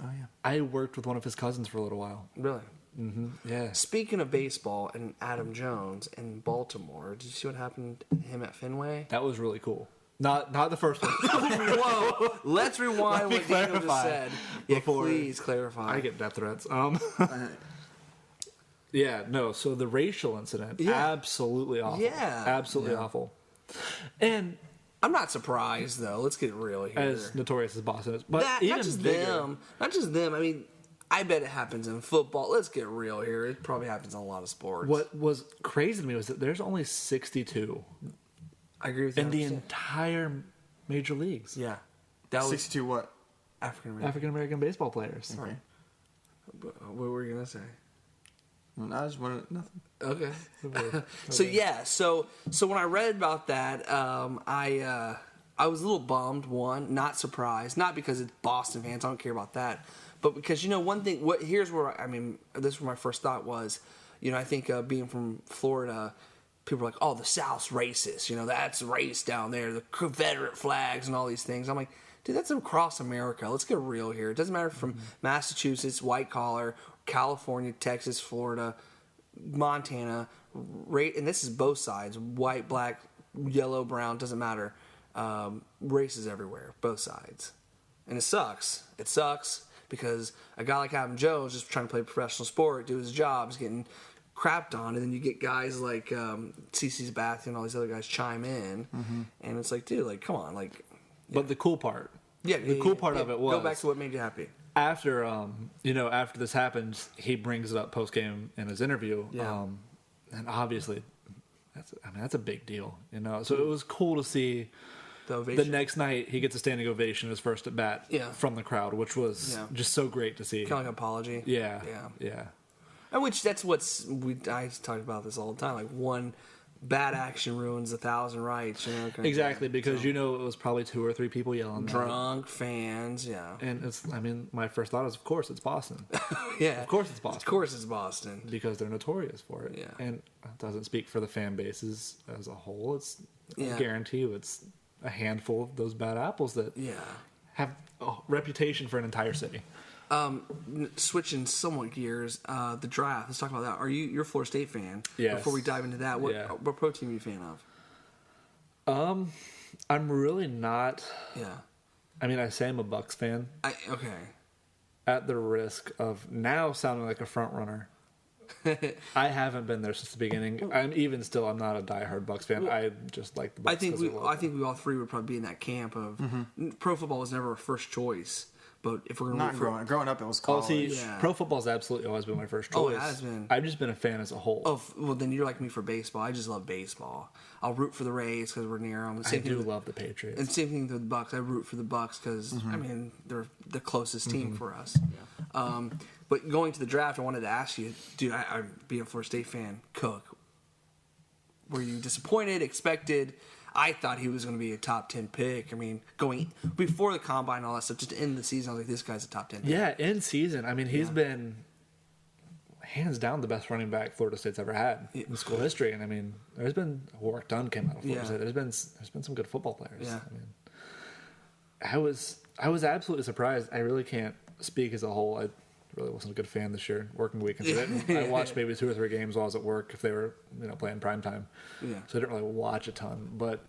Oh yeah. I worked with one of his cousins for a little while. Really? Mm-hmm. Yeah. Speaking of baseball and Adam Jones in Baltimore, did you see what happened to him at Fenway? That was really cool. Not the first one. Whoa! Let's rewind Let me what Daniel just clarify said. Yeah, before please clarify. I get death threats. Yeah, no. So the racial incident, Yeah. absolutely awful. Yeah. Absolutely Yeah. awful. And I'm not surprised though. Let's get real here. as notorious as Boston is, but That- even not just bigger, them. Not just them. I mean, I bet it happens in football. Let's get real here. It probably happens in a lot of sports. What was crazy to me was that there's only 62 I agree with you. in the 100%. entire major leagues. Yeah, that was 62 what? African American. African American baseball players. Okay. What were you gonna say? I just wanted nothing. Okay. So yeah, so when I read about that, I was a little bummed. One, not surprised, not because it's Boston fans. I don't care about that, but because one thing. Here's where this is where my first thought was. I think being from Florida, people are like, "Oh, the South's racist." That's race down there, the Confederate flags and all these things. I'm like, dude, that's across America. Let's get real here. It doesn't matter if from Massachusetts, white collar, California, Texas, Florida, Montana, and this is both sides, white, black, yellow, brown, doesn't matter. Races everywhere, both sides. And it sucks. It sucks because a guy like Adam Jones just trying to play professional sport, do his job, is getting crapped on, and then you get guys like CC Sabathia and all these other guys chime in, and it's like, dude, like, come on, like. But the cool part, the cool part of it was go back to what made you happy. After after this happens, he brings it up post game in his interview. Yeah. And obviously, that's a big deal. So it was cool to see. The next night, he gets a standing ovation his first at bat from the crowd, which was just so great to see. Kind of like an apology. Yeah. Yeah. And which that's I talk about this all the time. Like one bad action ruins 1,000 rights. Exactly, because it was probably 2 or 3 people yelling. Drunk fans, yeah. And my first thought is, of course, it's Boston. Yeah. Of course it's Boston. Of course it's Boston. Because they're notorious for it. Yeah. And it doesn't speak for the fan bases as a whole. I Yeah. guarantee you it's a handful of those bad apples that Yeah. have a reputation for an entire city. Switching somewhat gears, the draft. Let's talk about that. You're a Florida State fan? Yes. Before we dive into that, what pro team are you a fan of? I'm really not. Yeah. I say I'm a Bucks fan. Okay. At the risk of now sounding like a front runner. I haven't been there since the beginning. I'm not a diehard Bucks fan. I just like the Bucks. I think we all three would probably be in that camp of pro football was never our first choice. But if we're not growing up, it was college. Pro football's absolutely always been my first choice. Oh, it has been. I've just been a fan as a whole. Oh, well, then you're like me for baseball. I just love baseball. I'll root for the Rays because we're near them. I do love the Patriots. And same thing with the Bucks. I root for the Bucks because they're the closest team for us. Yeah. But going to the draft, I wanted to ask you, dude, I'm being a Florida State fan. Cook, were you disappointed? Expected? I thought he was going to be a top 10 pick. Going before the combine and all that stuff, just to end the season, I was like, this guy's a top 10 pick. Yeah, in season. He's been hands down the best running back Florida State's ever had in school history. And I mean, there's been work done came out of Florida State. There's been some good football players. Yeah. I mean, I was absolutely surprised. I really can't speak as a whole. I really wasn't a good fan this year, working weekends. I watched maybe 2 or 3 games while I was at work if they were playing prime time. Yeah. So I didn't really watch a ton, but.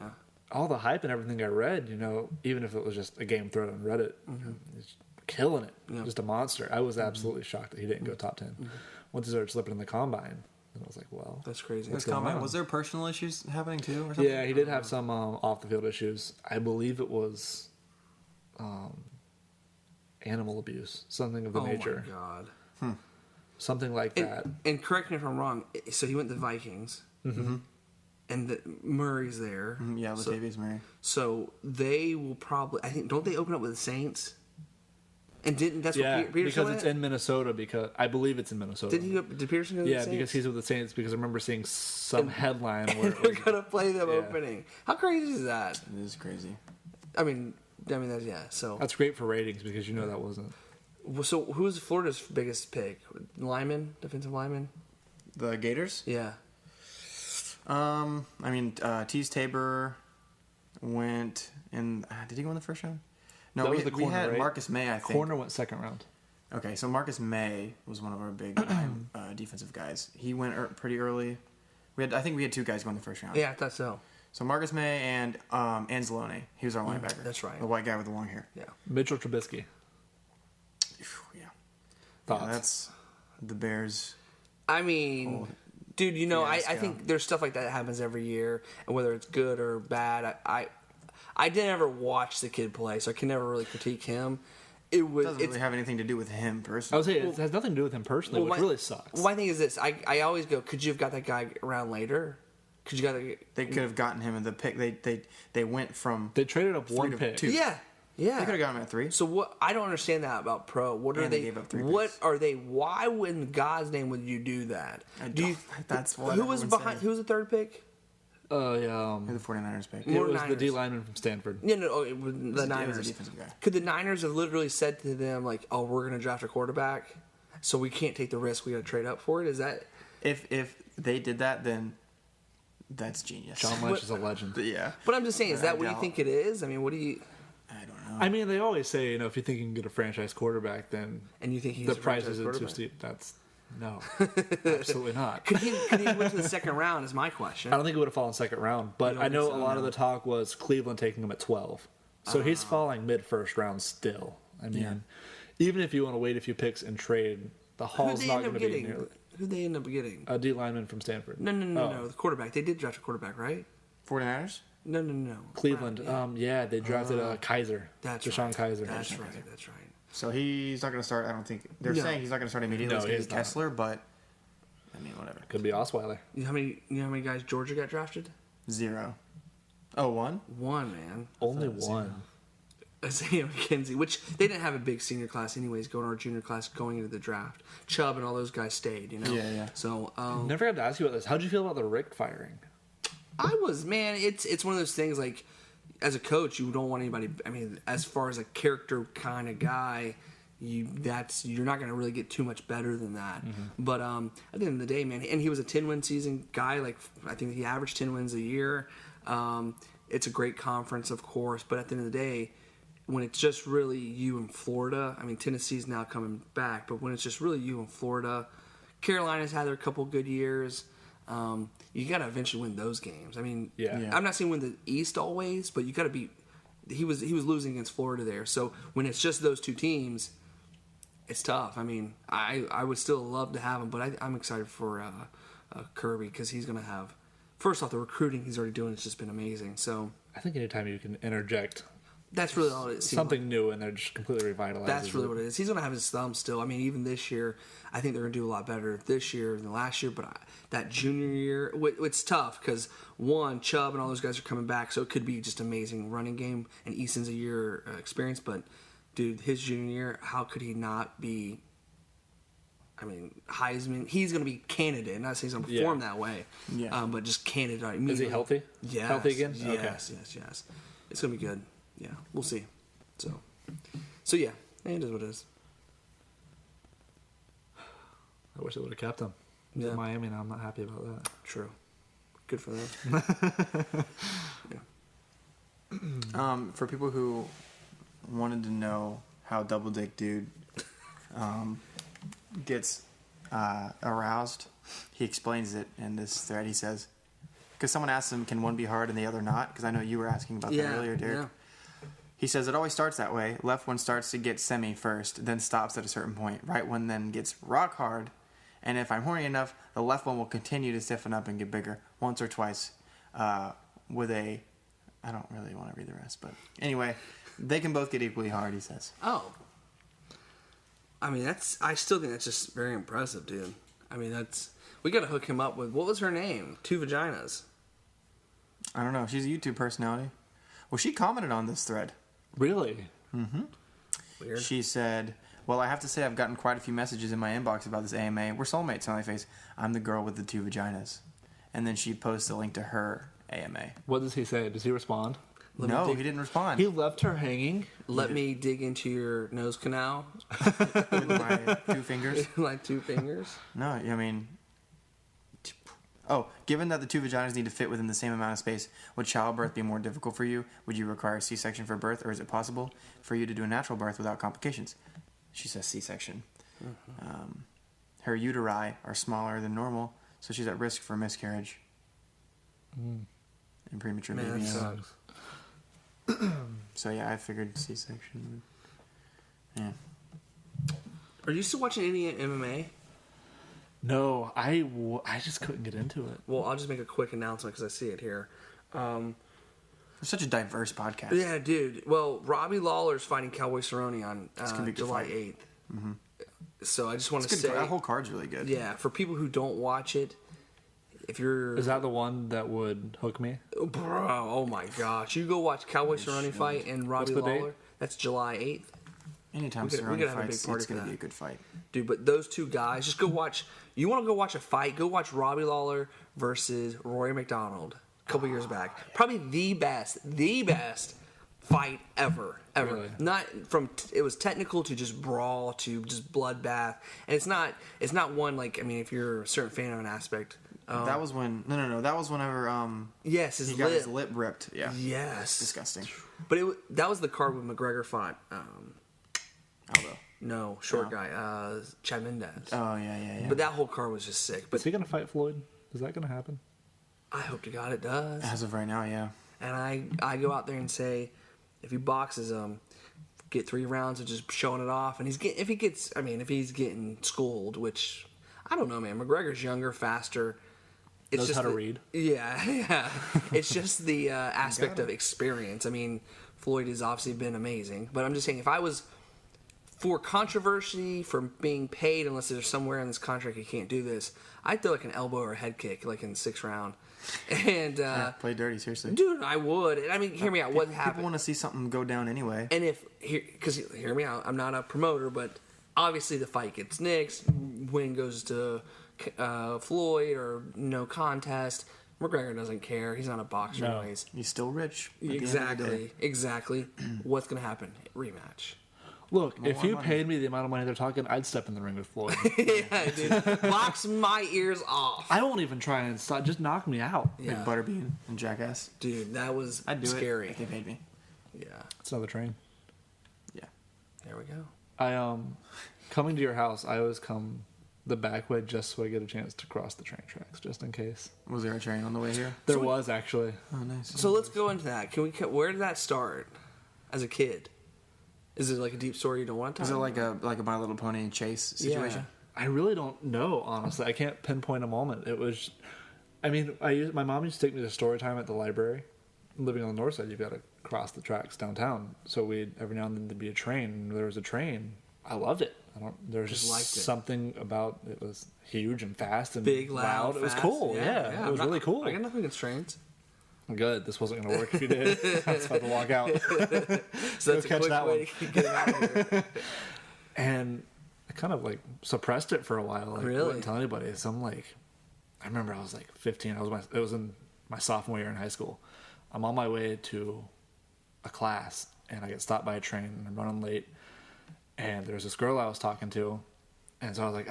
All the hype and everything I read, even if it was just a game thread on Reddit, he's killing it. Just a monster. I was absolutely shocked that he didn't go top 10. Once he started slipping in the combine, then I was like, well. That's crazy. This combine, was there personal issues happening too or something? Yeah, he did have some off the field issues. I believe it was animal abuse, something of the nature. Oh my God. Something like that. And correct me if I'm wrong. So he went to the Vikings. Mm-hmm. And Murray's there. Yeah, Latavius Murray. So they will probably, I think, don't they open up with the Saints? And that's yeah, what Peterson because went? it's in Minnesota. Because I believe it's in Minnesota. Did Peterson go to the Saints? Yeah, because he's with the Saints. Because I remember seeing some headline where they're gonna play them opening. How crazy is that? It is crazy. I mean that's So that's great for ratings because that wasn't. So who's Florida's biggest pick? Defensive lineman. The Gators. Yeah. Tease Tabor went in. Did he go in the first round? No, that was the we corner, had right? Marcus May. I think Corner went second round. Okay, so Marcus May was one of our big defensive guys. He went pretty early. I think we had 2 guys go in the first round. Yeah, I thought so. So Marcus May and Anzalone. He was our linebacker. That's right. The white guy with the long hair. Yeah. Mitchell Trubisky. Yeah. Thoughts? Yeah, that's the Bears. I mean, dude, I think there's stuff like that happens every year, and whether it's good or bad, I didn't ever watch the kid play, so I can never really critique him. It doesn't really have anything to do with him personally. I would say it has nothing to do with him personally, which really sucks. Well, my thing is this: I always go, could you have got that guy around later? They could have gotten him in the pick. They went from they traded up 1 to pick. 2. Yeah. They could have got him at 3. So what? I don't understand that about pro. What are they? Gave up 3 what picks. are they? Why in God's name would you do that? That's what who was behind? Saying. Who was the 3rd pick? The 49ers pick. It was the D lineman from Stanford. No, it was the Niners. It was a defensive guy. Could the Niners have literally said to them like, "Oh, we're going to draft a quarterback, so we can't take the risk. We got to trade up for it"? Is that if they did that, then that's genius. John Lynch is a legend. Yeah. But I'm just saying, is that what you think it is? I mean, what do you? I don't know. I mean, they always say, if you think you can get a franchise quarterback, then and you think he's the a price franchise isn't too quarterback? steep. That's no, absolutely not. Could he went to the 2nd round? Is my question. I don't think it would have fallen 2nd round, but I know think so, a lot of no. the talk was Cleveland taking him at 12. So he's falling mid-first round still. I mean, even if you want to wait a few picks and trade, the haul's not going to be nearly. Who'd they end up getting? A D lineman from Stanford. No, the quarterback. They did draft a quarterback, right? 49ers? No. Cleveland. Yeah. They drafted Kaiser. That's Deshaun right. Kaiser. That's right. So he's not going to start. I don't think they're saying he's not going to start immediately. No, It's gonna he's be not. Kessler, but I mean, whatever. Could be Osweiler. You know how many guys Georgia got drafted? 0. Oh, 1? 1, man. Only 1. Isaiah McKenzie, which they didn't have a big senior class anyways, going to our junior class going into the draft. Chubb and all those guys stayed, Yeah. So Never got to ask you about this. How'd you feel about the Rick firing? It's one of those things like, as a coach, you don't want anybody. I mean, as far as a character kind of guy, you're not going to really get too much better than that. Mm-hmm. But at the end of the day, man, and he was a 10-win season guy. Like I think he averaged 10 wins a year. It's a great conference, of course, but at the end of the day, when it's just really you in Florida, I mean, Tennessee's now coming back, but when it's just really you in Florida, Carolina's had their couple good years. You got to eventually win those games. I mean, I'm not saying win the East always, but you got to beat. He was losing against Florida there, so when it's just those 2 teams, it's tough. I mean, I would still love to have him, but I'm excited for Kirby because he's going to have. First off, the recruiting he's already doing has just been amazing. So I think anytime you can interject. That's really all it is. Something new, and they're just completely revitalized. That's really what it is. He's going to have his thumb still. I mean, even this year, I think they're going to do a lot better this year than last year. But that junior year, it's tough because, one, Chubb and all those guys are coming back, so it could be just amazing running game. And Easton's a year experience. But, dude, his junior year, how could he not be, I mean, Heisman? He's going to be candidate. Not saying he's going to perform that way, but just candidate. Is he healthy? Yes. Healthy again? Yes, Okay. yes. It's going to be good. Yeah, we'll see. So yeah, it is what it is. I wish they would have kept him. He's Yeah. in Miami now. I'm not happy about that. True. Good for them. For people who wanted to know how Double Dick Dude gets aroused, he explains it in this thread. He says, because someone asked him, can one be hard and the other not? Because I know you were asking about that earlier, Derek. Yeah. He says it always starts that way. Left one starts to get semi first, then stops at a certain point. Right one then gets rock hard, and if I'm horny enough, the left one will continue to stiffen up and get bigger once or twice with a... I don't really want to read the rest, but anyway, they can both get equally hard, he says. Oh. I mean, I still think that's just very impressive, dude. I mean, we got to hook him up with, what was her name? Two Vaginas. I don't know. She's a YouTube personality. Well, she commented on this thread. Really? Mm-hmm. Weird. She said, well, I have to say I've gotten quite a few messages in my inbox about this AMA. We're soulmates, smiley face. I'm the girl with the two vaginas. And then she posts a link to her AMA. What does he say? Does he respond? No, he didn't respond. He left her hanging. Let me dig into your nose canal. With my 2 fingers. Like 2 fingers? No, I mean... Oh, given that the 2 vaginas need to fit within the same amount of space, would childbirth be more difficult for you? Would you require a C-section for birth, or is it possible for you to do a natural birth without complications? She says C-section. Mm-hmm. Her uteri are smaller than normal, so she's at risk for miscarriage and premature Man, baby. that sucks. So yeah, I figured C-section. Yeah. Are you still watching any MMA? No, I just couldn't get into it. Well, I'll just make a quick announcement because I see it here. It's such a diverse podcast. Yeah, dude. Well, Robbie Lawler's fighting Cowboy Cerrone on It's gonna be a good July fight. 8th. Mm-hmm. So I just want to It's good. say... That whole card's really good. Yeah, for people who don't watch it, if you're... Is that the one that would hook me? Bro, oh my gosh. You go watch Cowboy Cerrone fight and Robbie What's the Lawler. date? That's July 8th. Anytime we Cerrone gotta have a fights, big party it's for going to that. be a good fight. Dude, but those two guys, just go watch... You want to go watch a fight, go watch Robbie Lawler versus Rory McDonald a couple years back. Probably the best fight ever. Really? Not from... It was technical to just brawl to just bloodbath. And it's not one like... I mean, if you're a certain fan of an aspect... That was when... No. That was whenever... Yes, he got his lip ripped. Yeah. Yes. Disgusting. But that was the card when McGregor fought... Aldo. No, short guy. Chad Mendez. Oh, yeah. But that whole card was just sick. But Is he going to fight Floyd? Is that going to happen? I hope to God it does. As of right now, yeah. And I go out there and say, if he boxes him, get 3 rounds of just showing it off. And if he's getting schooled, which I don't know, man. McGregor's younger, faster. It's Knows just how to read. Yeah. It's just the aspect of experience. I mean, Floyd has obviously been amazing, but I'm just saying, if I was for controversy, for being paid, unless there's somewhere in this contract you can't do this, I'd throw like an elbow or a head kick, like in the 6th round. And play dirty, seriously. Dude, I would. And I mean, hear me out. What happened? People want to see something go down anyway. And because hear me out, I'm not a promoter, but obviously the fight gets nixed, win goes to Floyd or no contest. McGregor doesn't care. He's not a boxer anyways. He's still rich. at the end of the day. Exactly. What's gonna happen? Rematch. Look, More if you money. paid me the amount of money they're talking, I'd step in the ring with Floyd. Yeah, dude. Box my ears off. I won't even try and stop. Just knock me out. Yeah. Like Butterbean and Jackass. Dude, that was I'd do scary. it if they paid me. Yeah. It's another train. Yeah. There we go. I coming to your house, I always come the back way just so I get a chance to cross the train tracks, just in case. Was there a train on the way here? There was actually. Oh, nice. So let's go into that. Where did that start as a kid? Is it like a deep story you don't want to Is tell? it like a My Little Pony chase situation? I really don't know, honestly. I can't pinpoint a moment. It was, I mean, my mom used to take me to story time at the library. Living on the north side, you've got to cross the tracks downtown. So every now and then there'd be a train. And there was a train. I loved it. There was just liked it. something about it was huge and fast and Big, loud, It was fast. cool. Yeah, it was really cool. I got nothing against trains. Good. This wasn't going to work if you did. I was about to walk out. So that's Go a catch quick that way one. to get out of here. And I kind of like suppressed it for a while. Like, Really? wouldn't tell anybody. So I'm like, I remember I was like 15. It was in my sophomore year in high school. I'm on my way to a class and I get stopped by a train and I'm running late. And there's this girl I was talking to, And so I was like,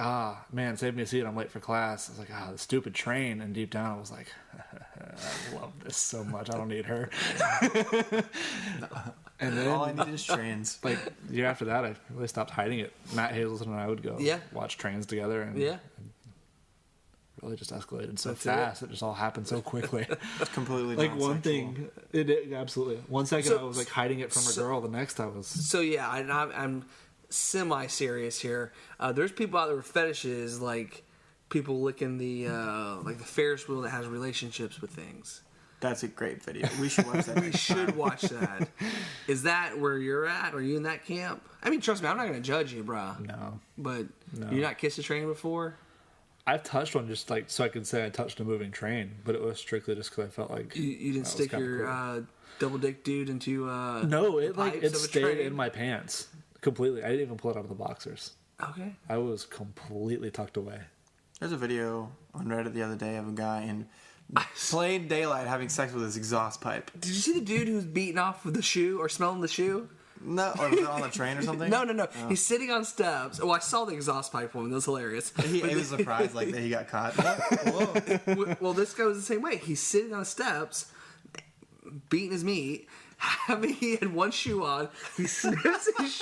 man, save me a seat. I'm late for class. I was like, the stupid train. And deep down, I was like, I love this so much. I don't need her. And then all I need is trains. Like, the year after that, I really stopped hiding it. Matt Hazelton and I would go watch trains together. And it really just escalated so fast. It just all happened so quickly. It's completely like one thing. Absolutely. 1 second I was like hiding it from a girl. The next I was. So yeah, I'm semi-serious here. There's people out there with fetishes, like people licking the like the Ferris wheel that has relationships with things. That's a great video. We should watch that. We should watch that. Is that where you're at? Are you in that camp? I mean, trust me, I'm not going to judge you, bro. No. But you not kissed a train before? I've touched one just like so I could say I touched a moving train, but it was strictly just because I felt like you didn't stick your cool. Double dick dude into no, it stayed in my pants completely. I didn't even pull it out of the boxers. Okay. I was completely tucked away. There's a video on Reddit the other day of a guy in plain daylight having sex with his exhaust pipe. Did you see the dude who's beating off with the shoe or smelling the shoe? No, or was it on the train or something? No. Oh. He's sitting on steps. Oh, I saw the exhaust pipe one. That was hilarious. He was surprised like that he got caught. Well, this guy was the same way. He's sitting on steps, beating his meat. He had one shoe on. He sniffs his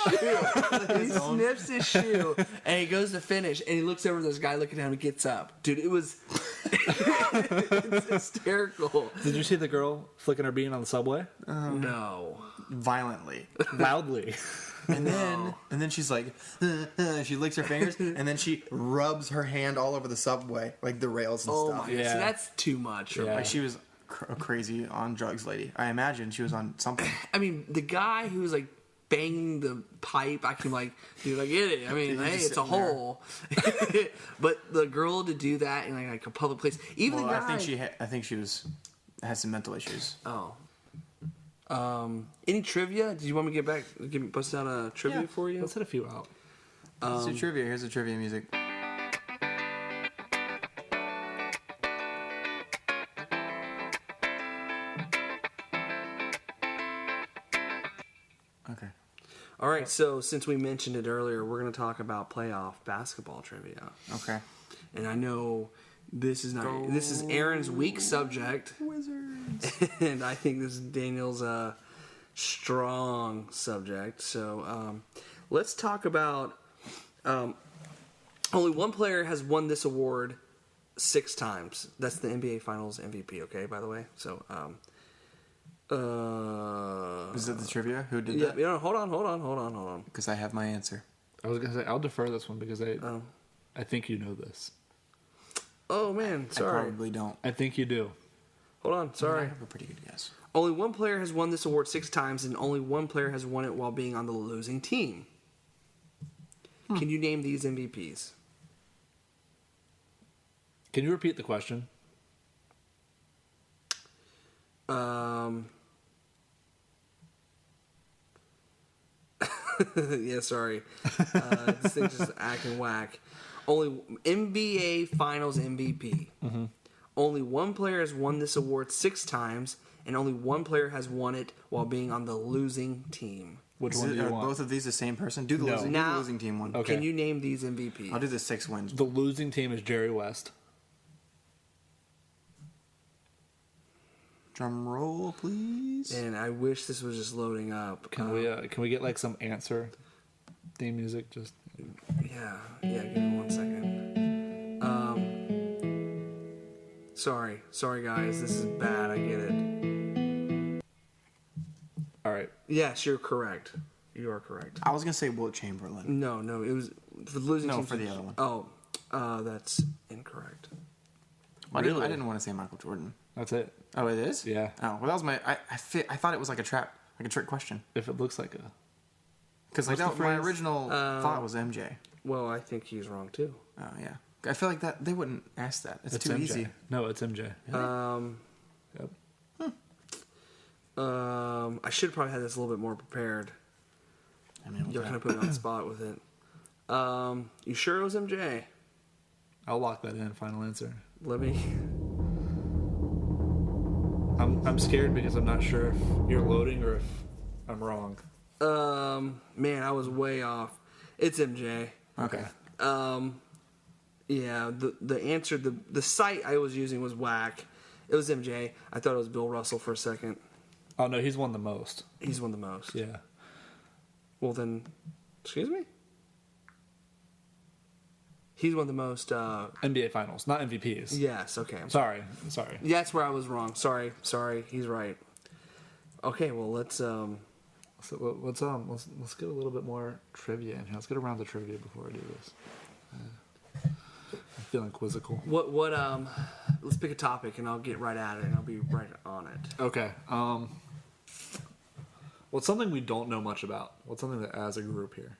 shoe. And he goes to finish. And he looks over at this guy looking at him and gets up. Dude, it was it's hysterical. Did you see the girl flicking her bean on the subway? No. Violently. Loudly. And then she's like, she licks her fingers, and then she rubs her hand all over the subway, like the rails and stuff. Oh my! Yeah. See, that's too much. Yeah. Like she was a crazy on drugs lady. I imagine she was on something. I mean, the guy who was like banging the pipe, I can like, dude, I get it. I mean, hey, it's a hole. But the girl to do that in like a public place, even the guy. I think she has some mental issues. Oh. Any trivia? Did you want me to bust out a trivia for you? Let's hit a few out. Let's do trivia. Here's the trivia music. Okay. All right. So since we mentioned it earlier, we're going to talk about playoff basketball trivia. Okay. And I know this is Aaron's weak subject. Wizards. And I think this is Daniel's strong subject. So let's talk about only one player has won this award 6 times. That's the NBA Finals MVP, okay, by the way. So is it the trivia? Who did that? Yeah, hold on. Because I have my answer. I was going to say, I'll defer this one because I think you know this. Oh, man, sorry. I probably don't. I think you do. Hold on, sorry. I have a pretty good guess. Only one player has won this award 6 times, and only one player has won it while being on the losing team. Can you name these MVPs? Can you repeat the question? Yeah, sorry. This thing's just acting whack. Only NBA Finals MVP. Mm-hmm. Only one player has won this award 6 times, and only one player has won it while being on the losing team. Which one do you want? Both of these the same person? Do the losing team one. Okay. Can you name these MVPs? I'll do the 6 wins. The losing team is Jerry West. Drum roll, please. And I wish this was just loading up. Can we get like some answer theme music? Just yeah. Give me 1 second. Sorry guys, this is bad. I get it. All right. Yes, you're correct. You are correct. I was gonna say Wilt Chamberlain. No, it was for the losing team. No, for the other one. Oh, that's incorrect. Well, really? I didn't want to say Michael Jordan. That's it. Oh, it is? Yeah. Oh, well, that was my. I thought it was like a trick question. If it looks like a. Because like my original thought was MJ. Well, I think he's wrong too. Oh yeah. I feel like that they wouldn't ask that. It's too MJ. easy. No, it's MJ. Yep. I should probably have this a little bit more prepared. I mean, you're kind of putting me on the spot with it. You sure it was MJ? I'll lock that in. Final answer. Let me. I'm scared because I'm not sure if you're loading or if I'm wrong. Man, I was way off. It's MJ. Okay. Yeah, the answer, the site I was using was whack. It was MJ. I thought it was Bill Russell for a second. Oh, no, he's won the most. He's won the most. Yeah. Well, then, excuse me? He's won the most... NBA Finals, not MVPs. Yes, okay. I'm sorry. Yeah, that's where I was wrong. Sorry, he's right. Okay, well, let's... So let's get a little bit more trivia in here. Let's get around the trivia before I do this. I'm feeling quizzical. Let's pick a topic and I'll get right at it and I'll be right on it. Okay. What's something we don't know much about? What's something that as a group here?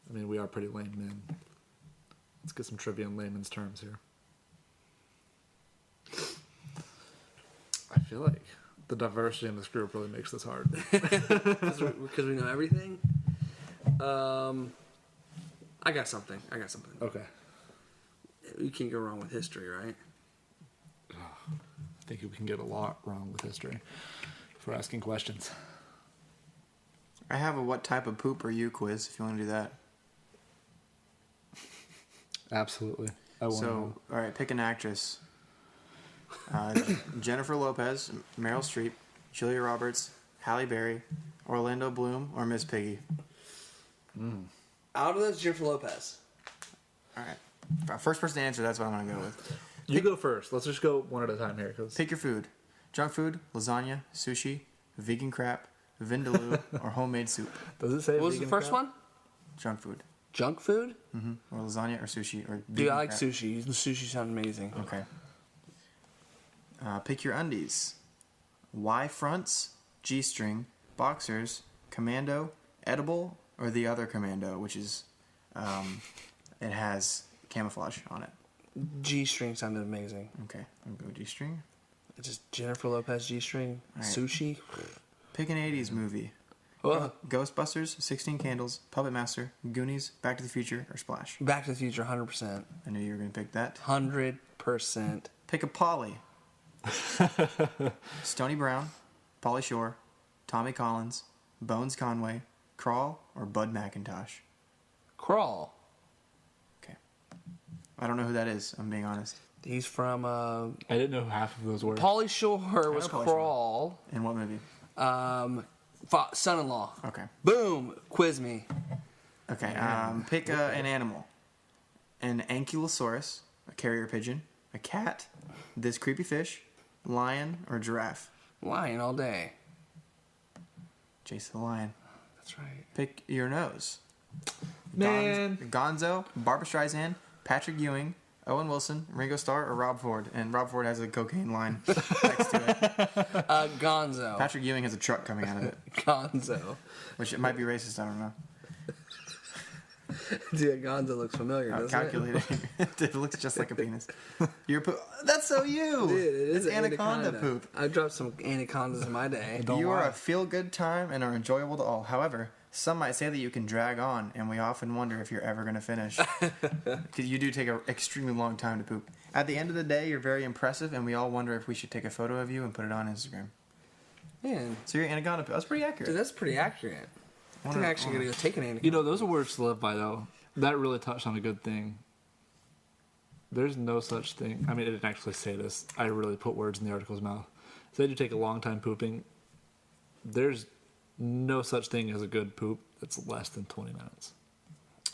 I mean, we are pretty lame men. Let's get some trivia in layman's terms here. I feel like the diversity in this group really makes this hard. Because we know everything? I got something. Okay. You can't go wrong with history, right? I think we can get a lot wrong with history for asking questions. I have a what type of poop are you quiz if you want to do that. Absolutely. I want to know. All right, pick an actress. Jennifer Lopez, Meryl Streep, Julia Roberts, Halle Berry, Orlando Bloom, or Miss Piggy. Out of those, Jennifer Lopez. All right. First person to answer, that's what I'm going to go with. You go first. Let's just go one at a time here. Pick your food. Junk food, lasagna, sushi, vegan crap, vindaloo, or homemade soup. Does it say what was the first one? Junk food. Junk food? Mm-hmm. Or lasagna or sushi. Or Dude, I like crap. sushi. The sushi sounds amazing. Okay. Pick your undies. Y fronts, G-string, boxers, commando, edible, or the other commando, which is, it has camouflage on it. G-string sounded amazing. Okay, I'm going to go G-string. It's just Jennifer Lopez G-string, Right. sushi. Pick an 80s movie. Ghostbusters, 16 Candles, Puppet Master, Goonies, Back to the Future, or Splash. Back to the Future, 100%. I knew you were going to pick that. 100%. Pick a Polly. Stony Brown, Pauly Shore, Tommy Collins, Bones Conway, Crawl, or Bud McIntosh. Crawl. Okay. I don't know who that is, I'm being honest. He's from... I didn't know half of those words. Pauly Shore was Pauly Crawl. In what movie? Son-in-Law. Okay. Boom! Quiz me. Okay, pick an animal. An ankylosaurus, a carrier pigeon, a cat, this creepy fish, lion, or giraffe. Lion all day. Jason the lion. That's right. Pick your nose. Man. Gonzo, Barbra Streisand, Patrick Ewing, Owen Wilson, Ringo Starr, or Rob Ford. And Rob Ford has a cocaine line next to it. Gonzo. Patrick Ewing has a truck coming out of it. Gonzo. Which it might be racist, I don't know. Dude, Gonzo looks familiar, doesn't calculating. It looks just like a penis. That's so you. Dude, it is it's anaconda poop. I dropped some anacondas in my day. You are a feel-good time and are enjoyable to all. However, some might say that you can drag on, and we often wonder if you're ever going to finish. Because you do take an extremely long time to poop. At the end of the day, you're very impressive, and we all wonder if we should take a photo of you and put it on Instagram. Man. So you're anaconda poop. That's pretty accurate. Dude, that's pretty accurate. I think I'm actually going to go take an anaconda. You know, those are words to live by, though. That really touched on a good thing. There's no such thing. I mean, it didn't actually say this. I really put words in the article's mouth. It said you take a long time pooping. There's no such thing as a good poop that's less than 20 minutes.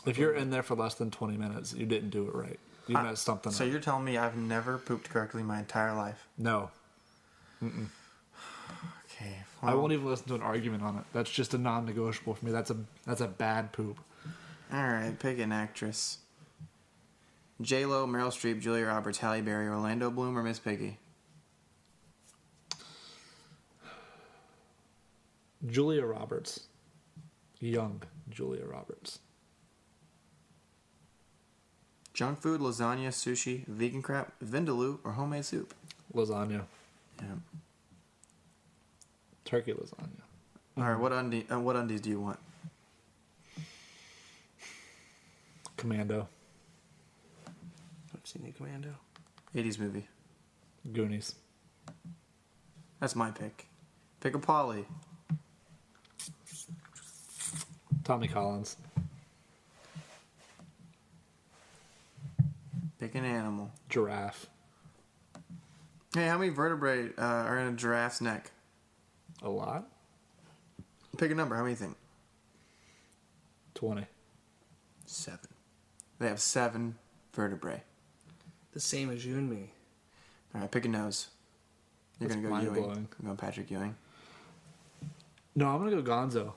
If you're in there for less than 20 minutes, you didn't do it right. You messed something up. So you're telling me I've never pooped correctly my entire life? No. Mm-mm. Okay. I won't even listen to an argument on it. That's just a non-negotiable for me. That's a bad poop. All right, pick an actress. J-Lo, Meryl Streep, Julia Roberts, Halle Berry, Orlando Bloom, or Miss Piggy? Julia Roberts. Young Julia Roberts. Junk food, lasagna, sushi, vegan crap, vindaloo, or homemade soup? Lasagna. Yeah. Turkey lasagna. All right, what undies do you want? Commando. I've seen a Commando. 80s movie. Goonies. That's my pick. Pick a Polly. Tommy Collins. Pick an animal. Giraffe. Hey, how many vertebrae are in a giraffe's neck? A lot. Pick a number. How many you think? 20. 7. They have 7 vertebrae. The same as you and me. All right, pick a nose. You're That's going to go Ewing. mind-blowing. I'm going Patrick Ewing. No, I'm gonna go Gonzo.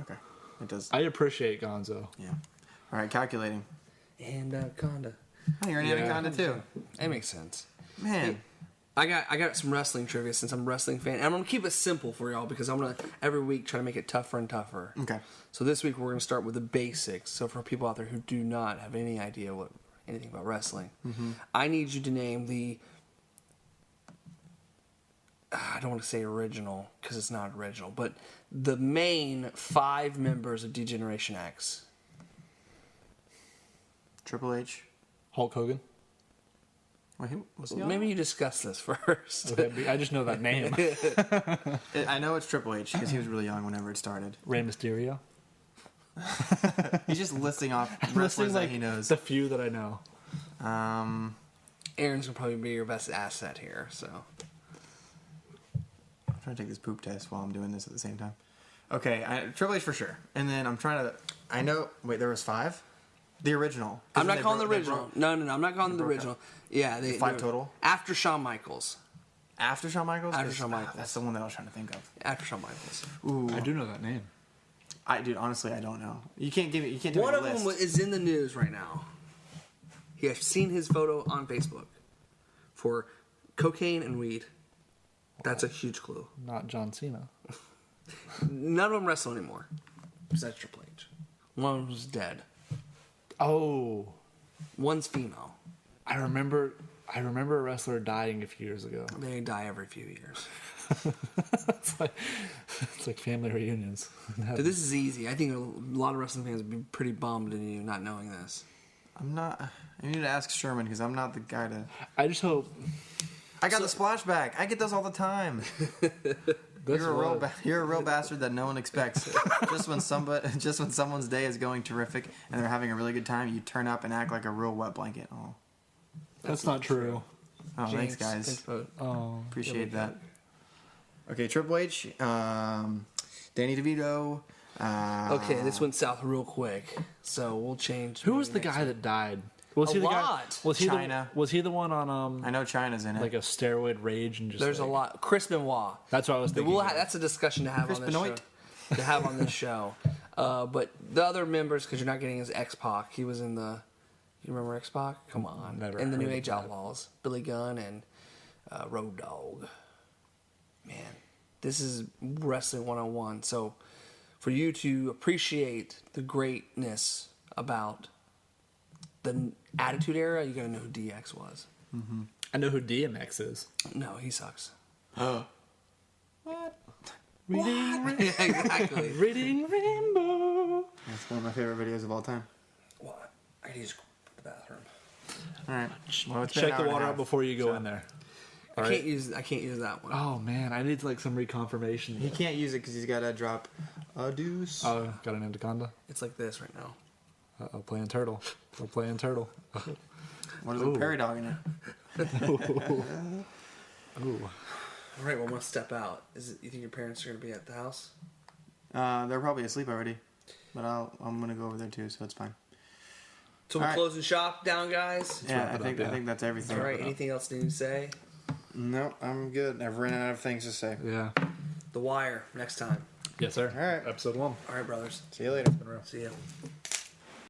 Okay. It does. I appreciate Gonzo. Yeah. All right, calculating. Anaconda. Oh, you're an anaconda too. That makes sense. Man. Hey, I got some wrestling trivia since I'm a wrestling fan. And I'm going to keep it simple for y'all because I'm going to, every week, try to make it tougher and tougher. Okay. So this week, we're going to start with the basics. So for people out there who do not have any idea anything about wrestling, I need you to name the, I don't want to say original because it's not original, but the main 5 members of D-Generation X. Triple H. Hulk Hogan. Wait, was he on Maybe you discuss this first. Okay, I just know that name. I know it's Triple H because he was really young whenever it started. Rey Mysterio. He's just listing off wrestlers that he knows. The few that I know. Aaron's going to probably be your best asset here, so. I'm trying to take this poop test while I'm doing this at the same time. Okay, Triple H for sure. And then I'm trying to... I know... Wait, there was 5? The original. I'm not calling the original. No, I'm not calling the original. Yeah, they 5 total? After Shawn Michaels. After Shawn Michaels? After Shawn Michaels. That's the one that I was trying to think of. After Shawn Michaels. Ooh. I do know that name. Dude, honestly, I don't know. You can't give me... You can't do One a of list. them is in the news right now. I've seen his photo on Facebook for cocaine and weed. That's a huge clue. Not John Cena. None of them wrestle anymore. Besides Triple H. One of them's dead. Oh. One's female. I remember a wrestler dying a few years ago. They die every few years. it's like family reunions. Dude, this is easy. I think a lot of wrestling fans would be pretty bummed in you not knowing this. I'm not... I need to ask Sherman because I'm not the guy to... I just hope... I got the splashback. I get those all the time. You're a real bastard that no one expects. just when someone's day is going terrific and they're having a really good time, you turn up and act like a real wet blanket. Oh, that's not true. Oh, James, thanks, guys. Appreciate that. Okay, Triple H, Danny DeVito. Okay, this went south real quick, so we'll change. Who was the guy that died? Was he the guy? Was he China. Was he the one on? I know China's in it. Like a steroid rage and just. There's a lot. Chris Benoit. That's what I was thinking. That's a discussion to have on this show. To have on this show, but the other members, because you're not getting his X-Pac. He was in the. You remember X-Pac? Come on. Never. In the New Age Outlaws, Billy Gunn and Road Dogg. Man, this is wrestling 101. So, for you to appreciate the greatness about the Attitude Era, you gotta know who DX was. Mm-hmm. I know who DMX is. No, he sucks. What? Yeah, exactly. Reading Rainbow. That's one of my favorite videos of all time. What? I need to use the bathroom. All right. Well, it's been Check an the hour and a water half, out before you go so- in there. I can't use that one. Oh man, I need like some reconfirmation. He can't use it because he's got to drop a deuce. Oh, got an anaconda. It's like this right now. Uh-oh, playing turtle. We're playing turtle. What is a prairie dog in it? Ooh. All right, well, I'm gonna step out. You think your parents are gonna be at the house? They're probably asleep already, but I'm gonna go over there too, so it's fine. So we're closing shop down, guys. Yeah, I think that's everything. All right. Anything else need to say? No, I'm good. I've run out of things to say. Yeah. The Wire next time. Yes, sir. All right. Episode 1. All right, brothers. See you later. See ya.